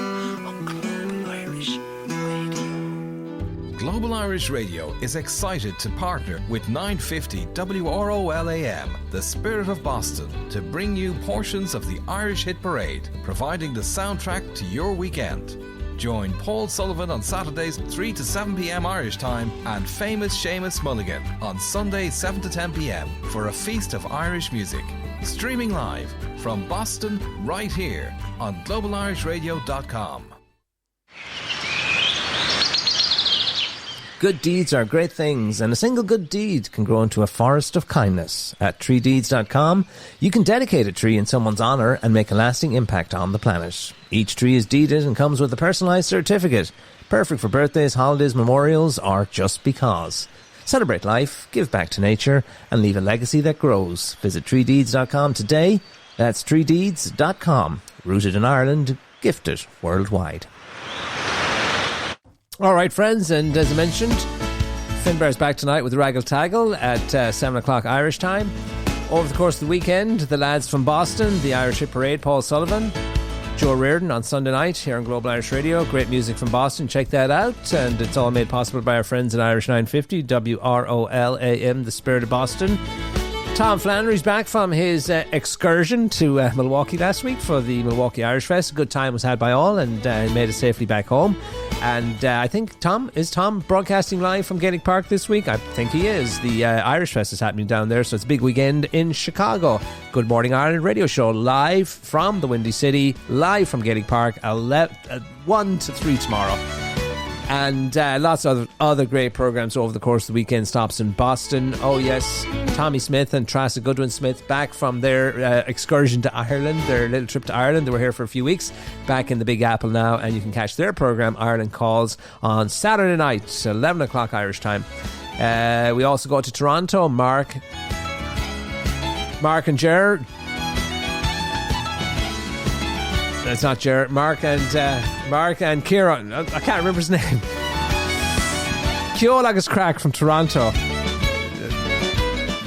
on Global Irish Radio. Global Irish Radio is excited to partner with 950 WROL AM, the Spirit of Boston, to bring you portions of the Irish Hit Parade, providing the soundtrack to your weekend. Join Paul Sullivan on Saturdays 3 to 7 p.m. Irish time and famous Seamus Mulligan on Sundays 7 to 10 p.m. for a feast of Irish music. Streaming live from Boston right here on globalirishradio.com. Good deeds are great things, and a single good deed can grow into a forest of kindness. At treedeeds.com, you can dedicate a tree in someone's honour and make a lasting impact on the planet. Each tree is deeded and comes with a personalised certificate, perfect for birthdays, holidays, memorials, or just because. Celebrate life, give back to nature, and leave a legacy that grows. Visit treedeeds.com today. That's treedeeds.com. Rooted in Ireland, gifted worldwide. All right, friends, and as I mentioned, Finbar's back tonight with the Raggle Taggle at 7 o'clock Irish time. Over the course of the weekend, the lads from Boston, the Irish Hit Parade, Paul Sullivan, Joe Reardon on Sunday night here on Global Irish Radio. Great music from Boston. Check that out. And it's all made possible by our friends at Irish 950, WROL AM, the Spirit of Boston. Tom Flannery's back from his excursion to Milwaukee last week for the Milwaukee Irish Fest. A good time was had by all, and made it safely back home. And I think Tom broadcasting live from Gaelic Park this week? I think he is. The Irish Fest is happening down there, so it's a big weekend in Chicago. Good Morning Ireland radio show live from the Windy City, live from Gaelic Park, 1 to 3 tomorrow. And lots of other great programmes over the course of the weekend. Stops in Boston. Oh yes, Tommy Smith and Trassa Goodwin-Smith back from their excursion to Ireland, their little trip to Ireland. They were here for a few weeks, back in the Big Apple now, and you can catch their programme Ireland Calls on Saturday night, 11 o'clock Irish time. We also go to Toronto. Mark and Jared. It's not Jared. Mark and Kieran. I can't remember his name. Keolagus Crack from Toronto.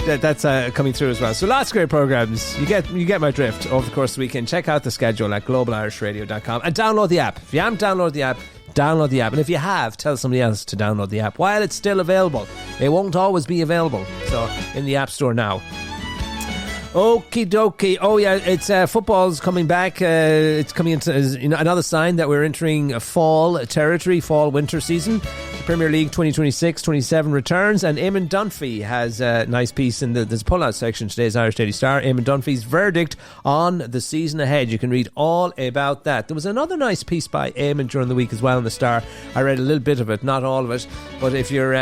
That's coming through as well. So lots of great programs. You get my drift over the course of the weekend. Check out the schedule at globalirishradio.com and download the app. If you haven't downloaded the app, download the app. And if you have, tell somebody else to download the app while it's still available. It won't always be available. So in the App Store now. Okie dokie. Oh yeah, it's football's coming back. It's coming into another sign that we're entering a fall territory, fall-winter season. The Premier League 2026-27 returns, and Eamon Dunphy has a nice piece in there's a pull-out section today's Irish Daily Star. Eamon Dunphy's verdict on the season ahead. You can read all about that. There was another nice piece by Eamon during the week as well in the Star. I read a little bit of it, not all of it, but if you're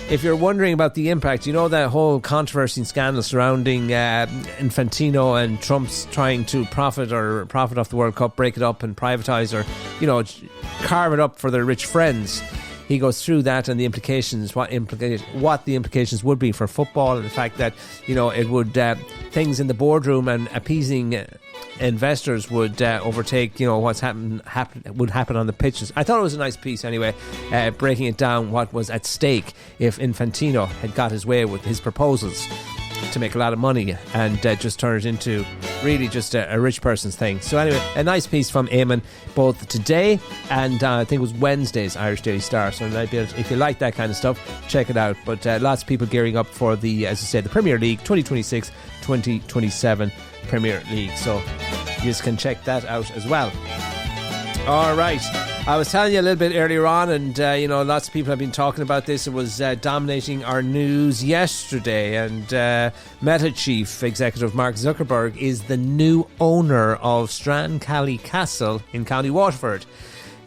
if you're wondering about the impact, that whole controversy and scandal surrounding Infantino and Trump's trying to profit off the World Cup, break it up and privatise or, carve it up for their rich friends. He goes through that and the implications, what the implications would be for football, and the fact that, it would, things in the boardroom and appeasing investors would overtake, what's would happen on the pitches. I thought it was a nice piece anyway, breaking it down what was at stake if Infantino had got his way with his proposals. to make a lot of money and just turn it into really just a rich person's thing. So anyway, a nice piece from Eamon both today and I think it was Wednesday's Irish Daily Star. So if you like that kind of stuff, check it out. But lots of people gearing up for the, as I said, the Premier League 2026-2027 Premier League. So you just can check that out as well. All right. I was telling you a little bit earlier on, and lots of people have been talking about this. It was dominating our news yesterday, and Meta Chief Executive Mark Zuckerberg is the new owner of Strancally Castle in County Waterford.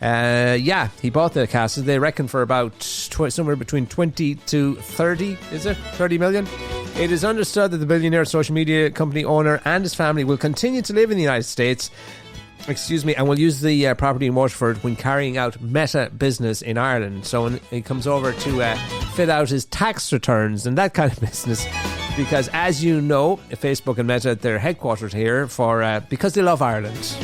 He bought the castle, they reckon, for about somewhere between 20 to 30, is it? 30 million? It is understood that the billionaire social media company owner and his family will continue to live in the United States, and will use the property in Waterford when carrying out Meta business in Ireland. So when he comes over to fill out his tax returns and that kind of business, because as you know, Facebook and Meta, they're headquartered here because they love Ireland.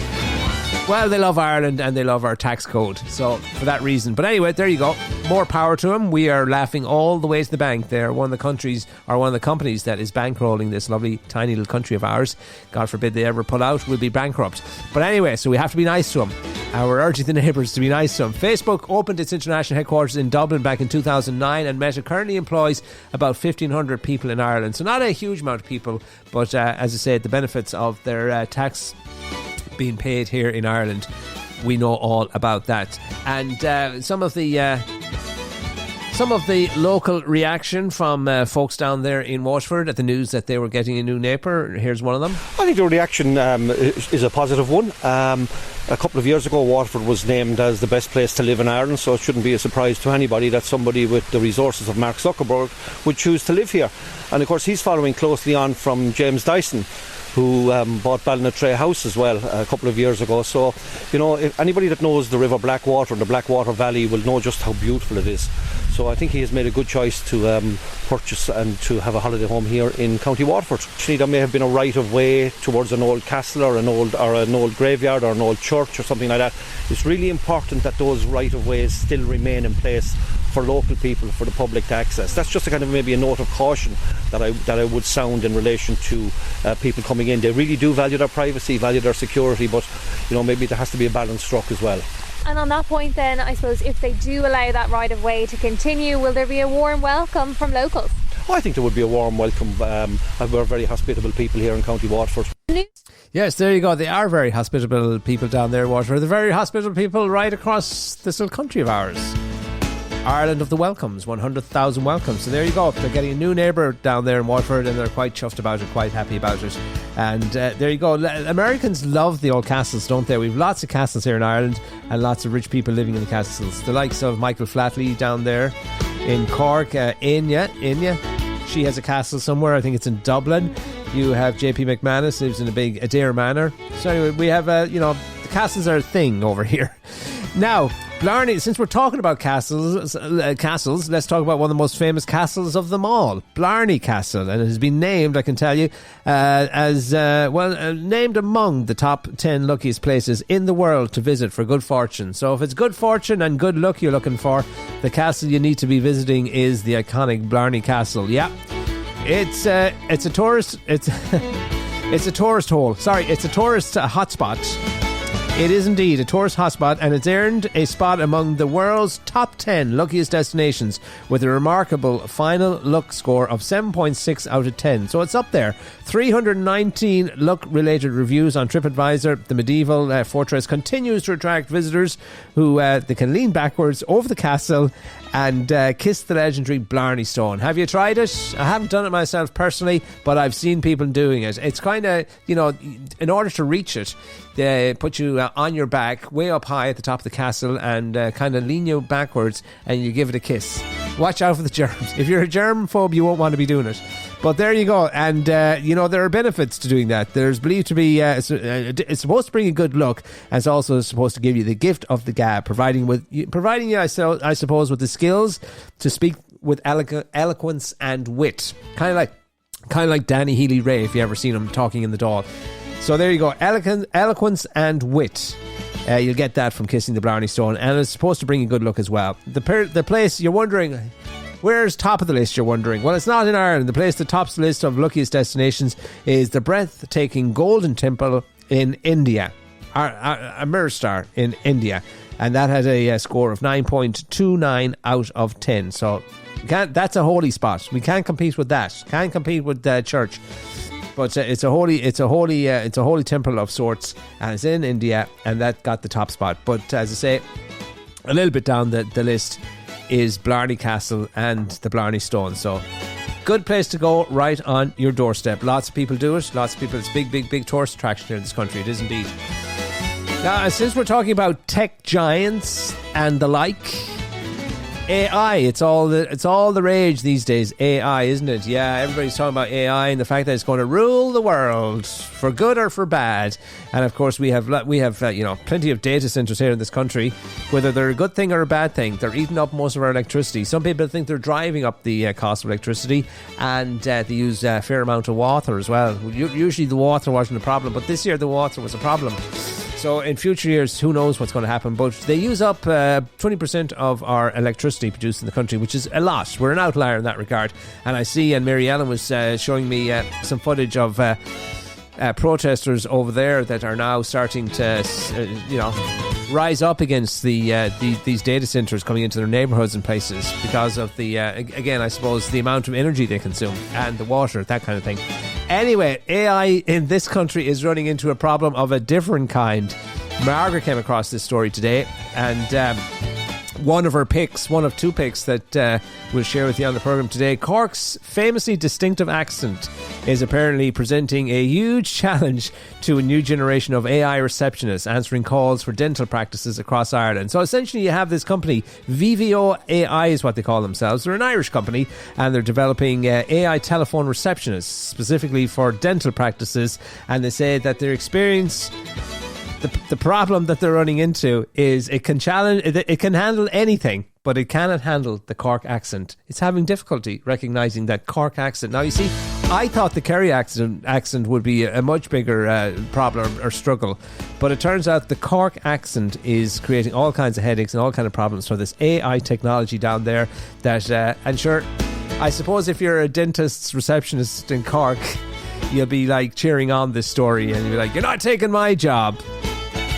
Well, they love Ireland and they love our tax code. So for that reason. But anyway, there you go. More power to them. We are laughing all the way to the bank. They're one of the companies that is bankrolling this lovely tiny little country of ours. God forbid they ever pull out, we'll be bankrupt. But anyway, so we have to be nice to them. We're urging the neighbours to be nice to them. Facebook opened its international headquarters in Dublin back in 2009, and Meta currently employs about 1,500 people in Ireland. So not a huge amount of people, but as I said, the benefits of their tax being paid here in Ireland, we know all about that. And some of the local reaction from folks down there in Waterford at the news that they were getting a new neighbour. Here's one of them. I think the reaction is a positive one. A couple of years ago, Waterford was named as the best place to live in Ireland, so it shouldn't be a surprise to anybody that somebody with the resources of Mark Zuckerberg would choose to live here. And of course, he's following closely on from James Dyson, who bought Ballinatray House as well a couple of years ago. So, if anybody that knows the River Blackwater and the Blackwater Valley will know just how beautiful it is. So I think he has made a good choice to purchase and to have a holiday home here in County Waterford. Actually, there may have been a right of way towards an old castle or an old graveyard or an old church or something like that. It's really important that those right of ways still remain in place for local people, for the public to access. That's just a kind of maybe a note of caution that I would sound in relation to people coming in. They really do value their privacy, value their security, but maybe there has to be a balance struck as well. And on that point then, I suppose if they do allow that right of way to continue, will there be a warm welcome from locals? I think there would be a warm welcome. We're very hospitable people here in County Waterford. Yes, there you go. They are very hospitable people down there in Waterford. They're very hospitable people right across this little country of ours. Ireland of the welcomes, 100,000 welcomes. So there you go. They're getting a new neighbour down there in Waterford, and they're quite chuffed about it, quite happy about it. And there you go. Americans love the old castles, don't they? We've lots of castles here in Ireland and lots of rich people living in the castles. The likes of Michael Flatley down there in Cork, Anya. She has a castle somewhere. I think it's in Dublin. You have JP McManus, lives in a big Adair Manor. So anyway, we have, the castles are a thing over here. Now, Blarney, since we're talking about castles, let's talk about one of the most famous castles of them all, Blarney Castle. And it has been named, I can tell you, named among the top 10 luckiest places in the world to visit for good fortune. So if it's good fortune and good luck you're looking for, the castle you need to be visiting is the iconic Blarney Castle. Yeah, it's a tourist hotspot. It is indeed a tourist hotspot, and it's earned a spot among the world's top 10 luckiest destinations with a remarkable final luck score of 7.6 out of 10. So it's up there. 319 luck-related reviews on TripAdvisor. The medieval fortress continues to attract visitors who they can lean backwards over the castle and kiss the legendary Blarney Stone. Have you tried it? I haven't done it myself personally, but I've seen people doing it. It's kind of, in order to reach it, they put you on your back, way up high at the top of the castle, and kind of lean you backwards, and you give it a kiss. Watch out for the germs. If you're a germphobe, you won't want to be doing it. But there you go. And, there are benefits to doing that. There's believed to be, it's supposed to bring you good luck, and it's also supposed to give you the gift of the gab, providing you, I suppose, with the skills to speak with eloquence and wit. Kind of like Danny Healy-Rae, if you ever seen him talking in the Dáil. So there you go, eloquence and wit. You'll get that from kissing the Blarney Stone, and it's supposed to bring you good luck as well. The place, you're wondering, Where's top of the list, you're wondering? Well, it's not in Ireland. The place that tops the list of luckiest destinations is the breathtaking Golden Temple in India. Amritsar in India. And that had a score of 9.29 out of 10. So that's a holy spot. We can't compete with that. Can't compete with the church. But it's a holy temple of sorts, and it's in India, and that got the top spot. But as I say, a little bit down the list is Blarney Castle and the Blarney Stone. So good place to go, right on your doorstep. Lots of people do it. Lots of people. It's big tourist attraction here in this country. It is indeed. Now, since we're talking about tech giants and the like, AI, it's all the rage these days. AI, isn't it? Yeah, everybody's talking about AI and the fact that it's going to rule the world for good or for bad. And of course, we have plenty of data centers here in this country. Whether they're a good thing or a bad thing, they're eating up most of our electricity. Some people think they're driving up the cost of electricity, and they use a fair amount of water as well. Usually, the water wasn't a problem, but this year the water was a problem. So in future years, who knows what's going to happen. But they use up 20% of our electricity produced in the country, which is a lot. We're an outlier in that regard. And I see, and Mary Ellen was showing me some footage of protesters over there that are now starting to, rise up against these data centers coming into their neighbourhoods and places because of the, again, I suppose, the amount of energy they consume and the water, that kind of thing. Anyway, AI in this country is running into a problem of a different kind. Margaret came across this story today, and one of two picks that we'll share with you on the programme today. Cork's famously distinctive accent is apparently presenting a huge challenge to a new generation of AI receptionists answering calls for dental practices across Ireland. So essentially you have this company, VVO AI is what they call themselves. They're an Irish company, and they're developing AI telephone receptionists specifically for dental practices, and they say that their experience... The problem that they're running into is it can handle anything, but it cannot handle the Cork accent. It's having difficulty recognising that Cork accent. Now, you see, I thought the Kerry accent would be a much bigger problem or struggle, but it turns out the Cork accent is creating all kinds of headaches and all kinds of problems for this AI technology down there. That and sure, I suppose if you're a dentist's receptionist in Cork, you'll be like cheering on this story, and you'll be like, "You're not taking my job."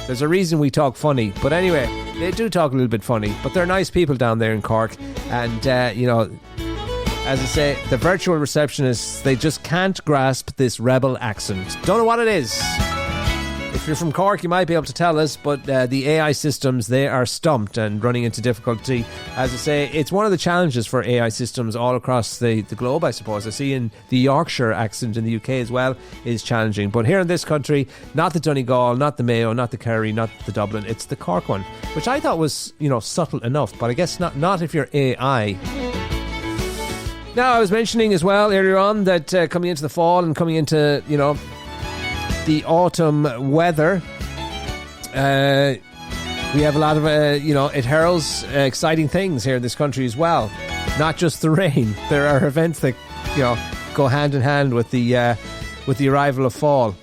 There's a reason we talk funny. But anyway, they do talk a little bit funny. But they're nice people down there in Cork. And, as I say, the virtual receptionists, they just can't grasp this rebel accent. Don't know what it is. If you're from Cork, you might be able to tell us, but the AI systems, they are stumped and running into difficulty. As I say, it's one of the challenges for AI systems all across the globe, I suppose. I see in the Yorkshire accent in the UK as well is challenging. But here in this country, not the Donegal, not the Mayo, not the Kerry, not the Dublin, it's the Cork one, which I thought was, subtle enough, but I guess not if you're AI. Now, I was mentioning as well earlier on that coming into the fall and coming into, the autumn weather, we have a lot of, it heralds exciting things here in this country as well. Not just the rain. There are events that, go hand in hand with the arrival of fall.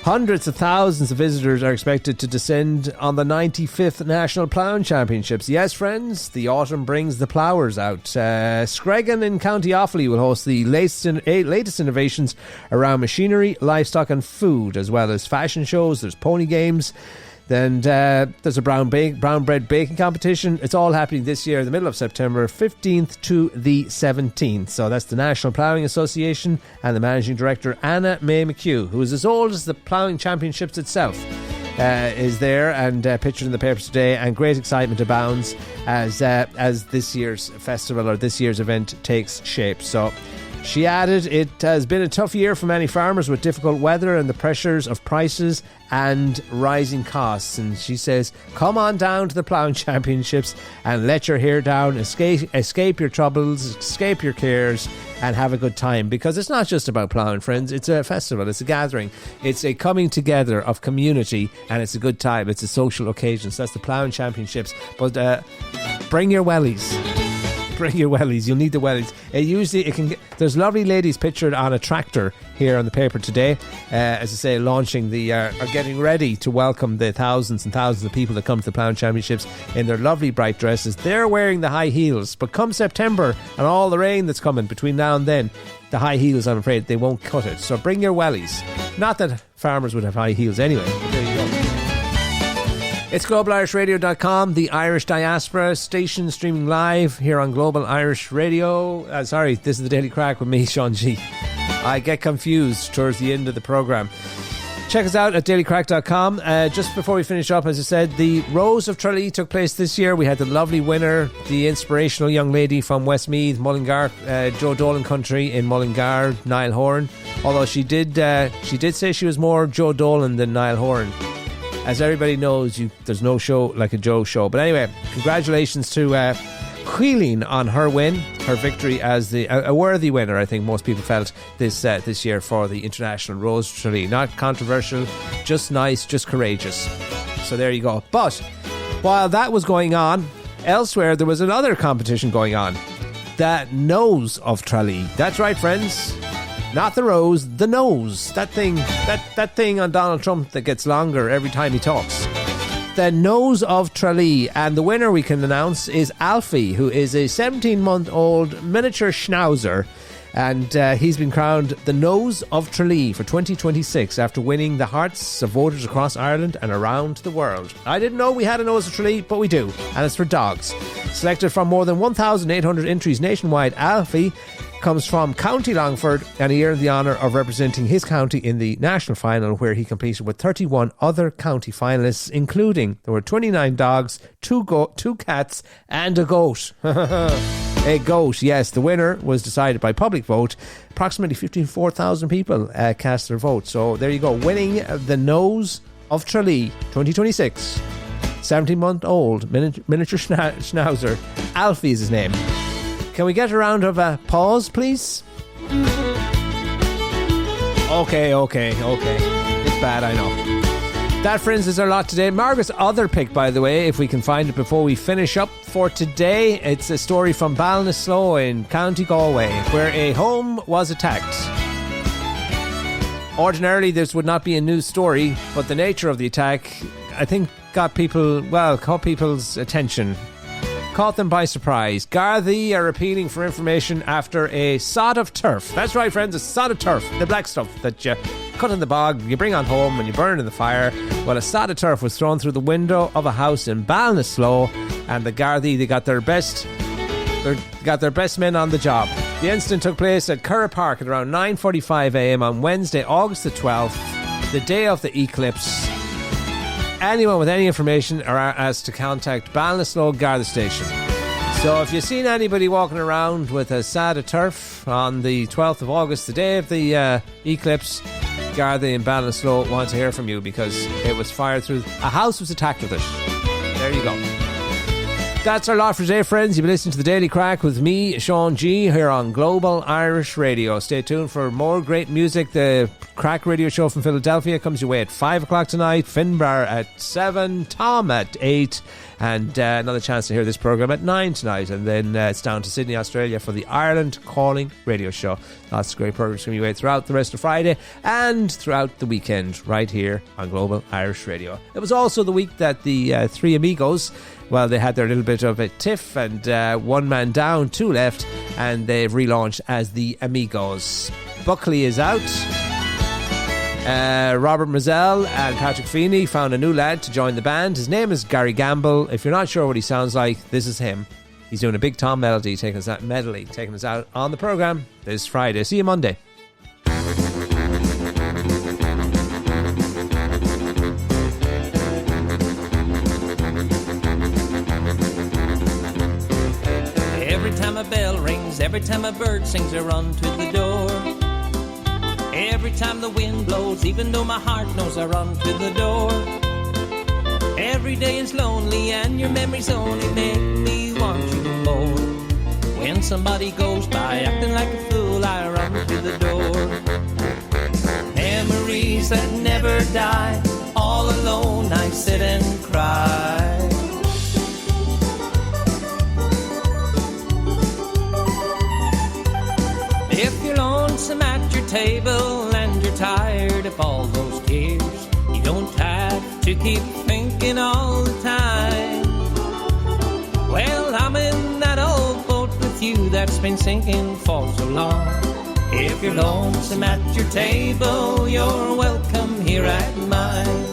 Hundreds of thousands of visitors are expected to descend on the 95th National Ploughing Championships. Yes, friends, the autumn brings the ploughers out. Screggan in County Offaly will host the latest innovations around machinery, livestock and food, as well as fashion shows. There's pony games. Then there's a brown bread baking competition. It's all happening this year in the middle of September, 15th to the 17th. So that's the National Ploughing Association, and the Managing Director, Anna May McHugh, who is as old as the Ploughing Championships itself, is there and pictured in the papers today, and great excitement abounds as this year's festival or this year's event takes shape. So she added, it has been a tough year for many farmers with difficult weather and the pressures of prices and rising costs. And she says, come on down to the Ploughing Championships and let your hair down, escape your troubles, escape your cares, and have a good time. Because it's not just about ploughing, friends. It's a festival, it's a gathering, it's a coming together of community, and it's a good time. It's a social occasion. So that's the Ploughing Championships. But bring your wellies. Bring your wellies. You'll need the wellies. There's lovely ladies pictured on a tractor here on the paper today. As I say, launching are getting ready to welcome the thousands and thousands of people that come to the Plough Championships in their lovely bright dresses. They're wearing the high heels, but come September and all the rain that's coming between now and then, the high heels, I'm afraid, they won't cut it. So bring your wellies. Not that farmers would have high heels anyway, but there you go. It's globalirishradio.com, the Irish Diaspora station, streaming live here on Global Irish Radio. This is the Daily Crack with me, Sean G. I get confused towards the end of the programme. Check us out at dailycrack.com. Just before we finish up, as I said, the Rose of Tralee took place this year. We had the lovely winner, the inspirational young lady from Westmeath, Mullingar, Joe Dolan country in Mullingar, Niall Horan. Although she did say she was more Joe Dolan than Niall Horan. As everybody knows, there's no show like a Joe show. But anyway, congratulations to Quilleen on her win, her victory as a worthy winner. I think most people felt this year for the International Rose Tralee. Not controversial, just nice, just courageous. So there you go. But while that was going on, elsewhere there was another competition going on. The Nose of Tralee. That's right, friends. Not the rose, the nose. That thing on Donald Trump that gets longer every time he talks. The Nose of Tralee. And the winner we can announce is Alfie, who is a 17-month-old miniature schnauzer. And he's been crowned the Nose of Tralee for 2026 after winning the hearts of voters across Ireland and around the world. I didn't know we had a Nose of Tralee, but we do. And it's for dogs. Selected from more than 1,800 entries nationwide, Alfie comes from County Longford, and he earned the honour of representing his county in the national final, where he competed with 31 other county finalists, including there were 29 dogs, two cats and a goat. A goat, yes. The winner was decided by public vote. Approximately 54,000 people cast their vote. So there you go, winning the Nose of Tralee 2026. 17-month-old miniature schnauzer. Alfie is his name. Can we get a round of applause, please? Okay. It's bad, I know. That, friends, is our lot today. Margaret's other pick, by the way, if we can find it before we finish up for today, it's a story from Ballinasloe in County Galway, where a home was attacked. Ordinarily, this would not be a news story, but the nature of the attack, I think, caught people's attention. Caught them by surprise. Gardaí are appealing for information after a sod of turf. That's right, friends, a sod of turf. The black stuff that you cut in the bog, you bring on home and you burn in the fire. Well, a sod of turf was thrown through the window of a house in Ballinasloe, and the Gardaí, they got their best men on the job. The incident took place at Curra Park at around 9:45 a.m. on Wednesday, August the 12th, the day of the eclipse. Anyone with any information are asked to contact Ballinasloe Garda Station. So if you've seen anybody walking around with a sod of turf on the 12th of August, the day of the eclipse, Garda in Ballinasloe want to hear from you, because it was fired through. A house was attacked with it. There you go. That's our lot for today, friends. You've been listening to the Daily Crack with me, Sean G, here on Global Irish Radio. Stay tuned for more great music. The Crack Radio Show from Philadelphia comes your way at 5 o'clock tonight. Finbar at 7, Tom at 8, and another chance to hear this programme at 9 tonight. And then it's down to Sydney, Australia for the Ireland Calling Radio Show. Lots of great programmes coming your way throughout the rest of Friday and throughout the weekend right here on Global Irish Radio. It was also the week that the Three Amigos, well, they had their little bit of a tiff, and one man down, two left, and they've relaunched as the Amigos. Buckley is out. Robert Mazel and Patrick Feeney found a new lad to join the band. His name is Gary Gamble. If you're not sure what he sounds like, this is him. He's doing a big Tom medley, taking us out on the programme this Friday. See you Monday. Every time a bell rings, every time a bird sings, I run to the door. Every time the wind blows, even though my heart knows, I run to the door. Every day is lonely and your memories only make me want you more. When somebody goes by acting like a fool, I run to the door. Memories that never die, all alone I sit and cry. table and you're tired of all those tears, you don't have to keep thinking all the time. Well, I'm in that old boat with you that's been sinking for so long. If you're lonesome at your table, you're welcome here at mine.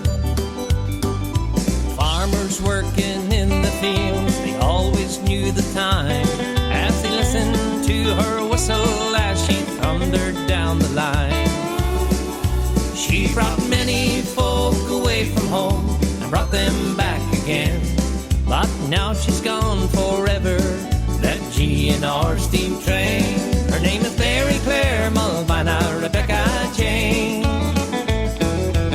Farmers working in the fields, they always knew the time as they listened to her whistle as she thundered down the line. She brought many folk away from home and brought them back again, but now she's gone forever, that GNR steam train. Her name is Mary Claire Mulvina Rebecca Jane.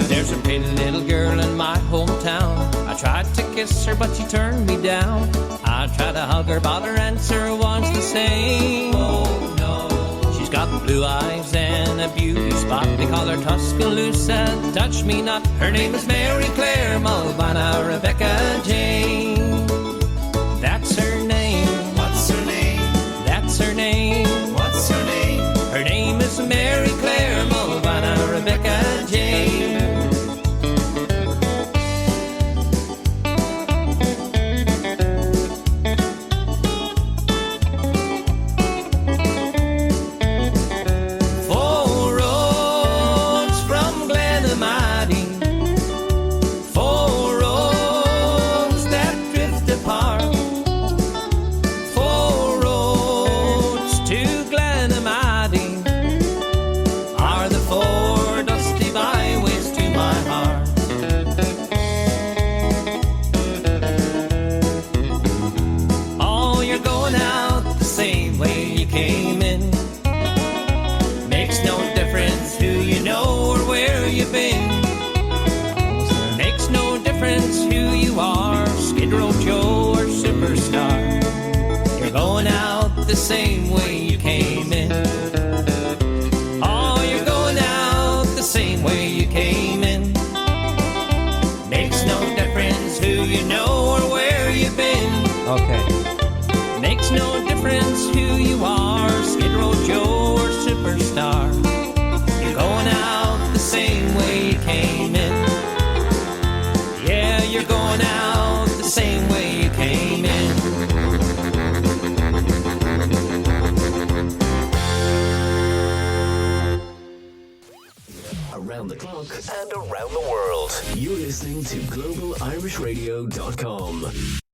There's a pretty little girl in my hometown. I tried to kiss her, but she turned me down. I tried to hug her, but her answer was the same. Oh no, she's got blue eyes and a beauty spot. They call her Tuscaloosa, touch me not. Her name is Mary Claire Mulvina Rebecca Jane. That's her name. What's her name? That's her name. What's her name? Her name is Mary Claire Mulvina Rebecca Jane. Four roads from Glenamady, four roads that drift apart. Four roads to Glenamady are the four dusty byways to my heart. Oh, you're going out the same way you came in. Makes no difference who you know or where you've been. Makes no difference who you are, Skid Row Joe or Superstar. You're going out the same way you came in. Oh, you're going out the same way you came in. Makes no difference who you know or where you've been. Okay. Makes no difference who you are, Skid Row Joe or Superstar. You're going out the same way you came in. Yeah, you're going out the same way you came in. Around the clock and around the world. You're listening to GlobalIrishRadio.com.